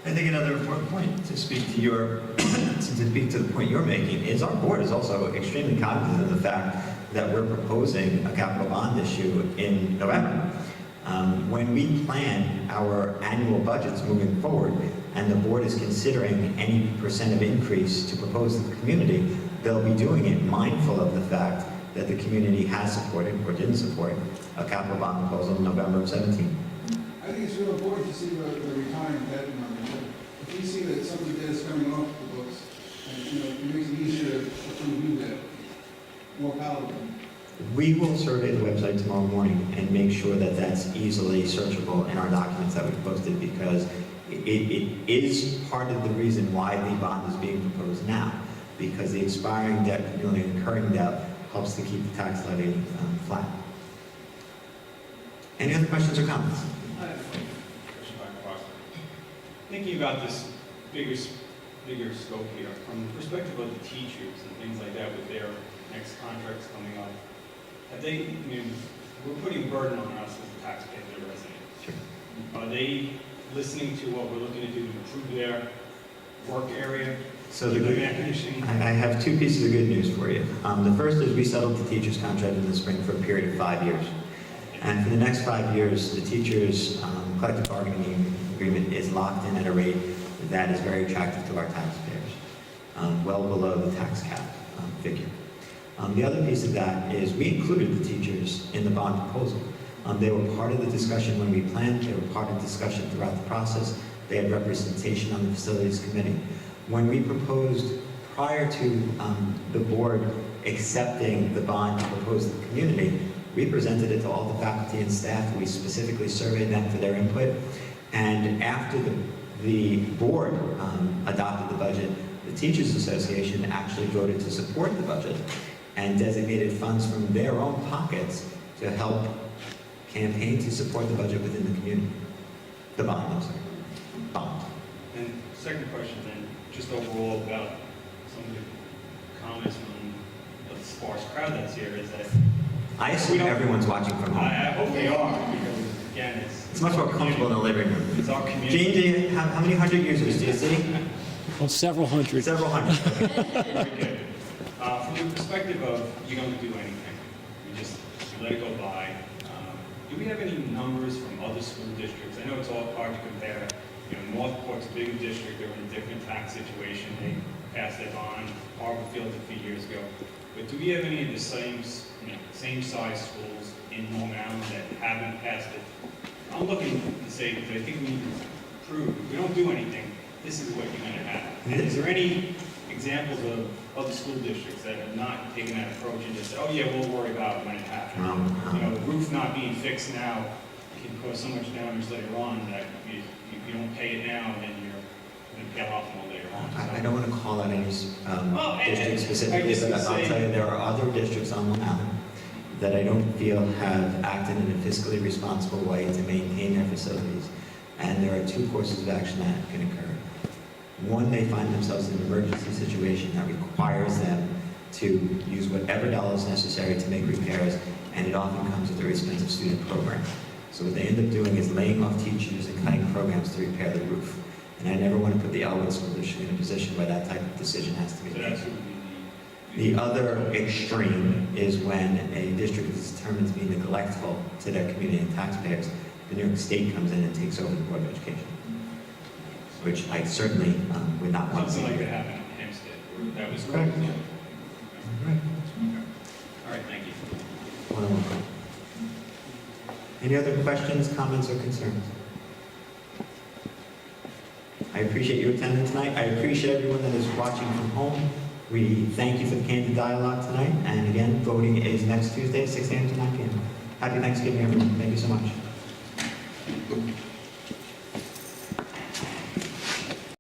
[SPEAKER 1] I think another important point to speak to the point you're making is our board is also extremely cognizant of the fact that we're proposing a capital bond issue in November. When we plan our annual budgets moving forward, and the board is considering any percent of increase to propose to the community, they'll be doing it mindful of the fact that the community has supported or didn't support a capital bond proposal in November of 17.
[SPEAKER 6] I think it's real important to see the retirement debt number. If we see that some of the debt is coming off the books, and it makes it easier to approve new debt, more palatable.
[SPEAKER 1] We will survey the website tomorrow morning and make sure that that's easily searchable in our documents that we've posted, because it is part of the reason why the bond is being proposed now, because the expiring debt, cumulative incurring debt, helps to keep the tax levy flat. Any other questions or comments?
[SPEAKER 8] I have a question by Cross. Thinking about this bigger scope here, from the perspective of the teachers and things like that with their next contracts coming up, have they, we're putting burden on us as the taxpayer, the residents.
[SPEAKER 1] Sure.
[SPEAKER 8] Are they listening to what we're looking to do to improve their work area?
[SPEAKER 1] So the good,
[SPEAKER 8] air conditioning?
[SPEAKER 1] I have two pieces of good news for you. The first is we settled the teachers' contract in the spring for a period of 5 years. And for the next 5 years, the teachers' collective bargaining agreement is locked in at a rate that is very attractive to our taxpayers, well below the tax cap figure. The other piece of that is we included the teachers in the bond proposal. They were part of the discussion when we planned. They were part of the discussion throughout the process. They had representation on the facilities committee. When we proposed prior to the board accepting the bond to propose to the community, we presented it to all the faculty and staff. We specifically surveyed them for their input. And after the board adopted the budget, the Teachers Association actually voted to support the budget and designated funds from their own pockets to help campaign to support the budget within the community. The bond, I'm sorry. Bond.
[SPEAKER 8] And second question then, just overall about some of the comments from the sparse crowd that's here, is that
[SPEAKER 1] I assume everyone's watching from home.
[SPEAKER 8] I hope they are, because again, it's
[SPEAKER 1] It's much more comfortable in the living room.
[SPEAKER 8] It's our community.
[SPEAKER 1] Jane, do you, how many hundred users do you see?
[SPEAKER 9] Well, several hundred.
[SPEAKER 1] Several hundred.
[SPEAKER 8] Very good. From the perspective of you don't do anything, you just let it go by. Do we have any numbers from other school districts? I know it's all hard to compare. Northport's a big district. They were in a different tax situation. They passed it on. Harvard Field a few years ago. But do we have any of the same size schools in Long Island that haven't passed it? I'm looking to say, because I think we need to prove, if we don't do anything, this is what you're going to have. And is there any examples of other school districts that have not taken that approach and just said, oh yeah, we'll worry about it when it happens? The roof not being fixed now can cause so much damage later on that if you don't pay it now, then you're going to pay off more later on.
[SPEAKER 1] I don't want to call out any district
[SPEAKER 8] I
[SPEAKER 1] specifically,
[SPEAKER 8] just
[SPEAKER 1] but
[SPEAKER 8] would
[SPEAKER 1] I'll
[SPEAKER 8] say-
[SPEAKER 1] tell you there are other districts on Long Island that I don't feel have acted in a fiscally responsible way to maintain their facilities. And there are two courses of action that can occur. One, they find themselves in an emergency situation that requires them to use whatever dollars necessary to make repairs, and it often comes at the expense of student programs. So what they end up doing is laying off teachers and cutting programs to repair the roof. And I never want to put the Elwood School District in a position where that type of decision has to be
[SPEAKER 8] So
[SPEAKER 1] made.
[SPEAKER 8] that's what we
[SPEAKER 1] The other extreme is when a district is determined to be neglectful to their community and taxpayers. The New York State comes in and takes over the Board of Education, which I certainly would not want to see.
[SPEAKER 8] Something like that happened in Hempstead. That was
[SPEAKER 1] Correct.
[SPEAKER 8] Yeah.
[SPEAKER 1] Right.
[SPEAKER 8] All right, thank you.
[SPEAKER 1] Wonderful. Any other questions, comments, or concerns? I appreciate your attendance tonight. I appreciate everyone that is watching from home. We thank you for the candid dialogue tonight. And again, voting is next Tuesday, 6 a.m. to 9 p.m. Happy Thanksgiving, everyone. Thank you so much.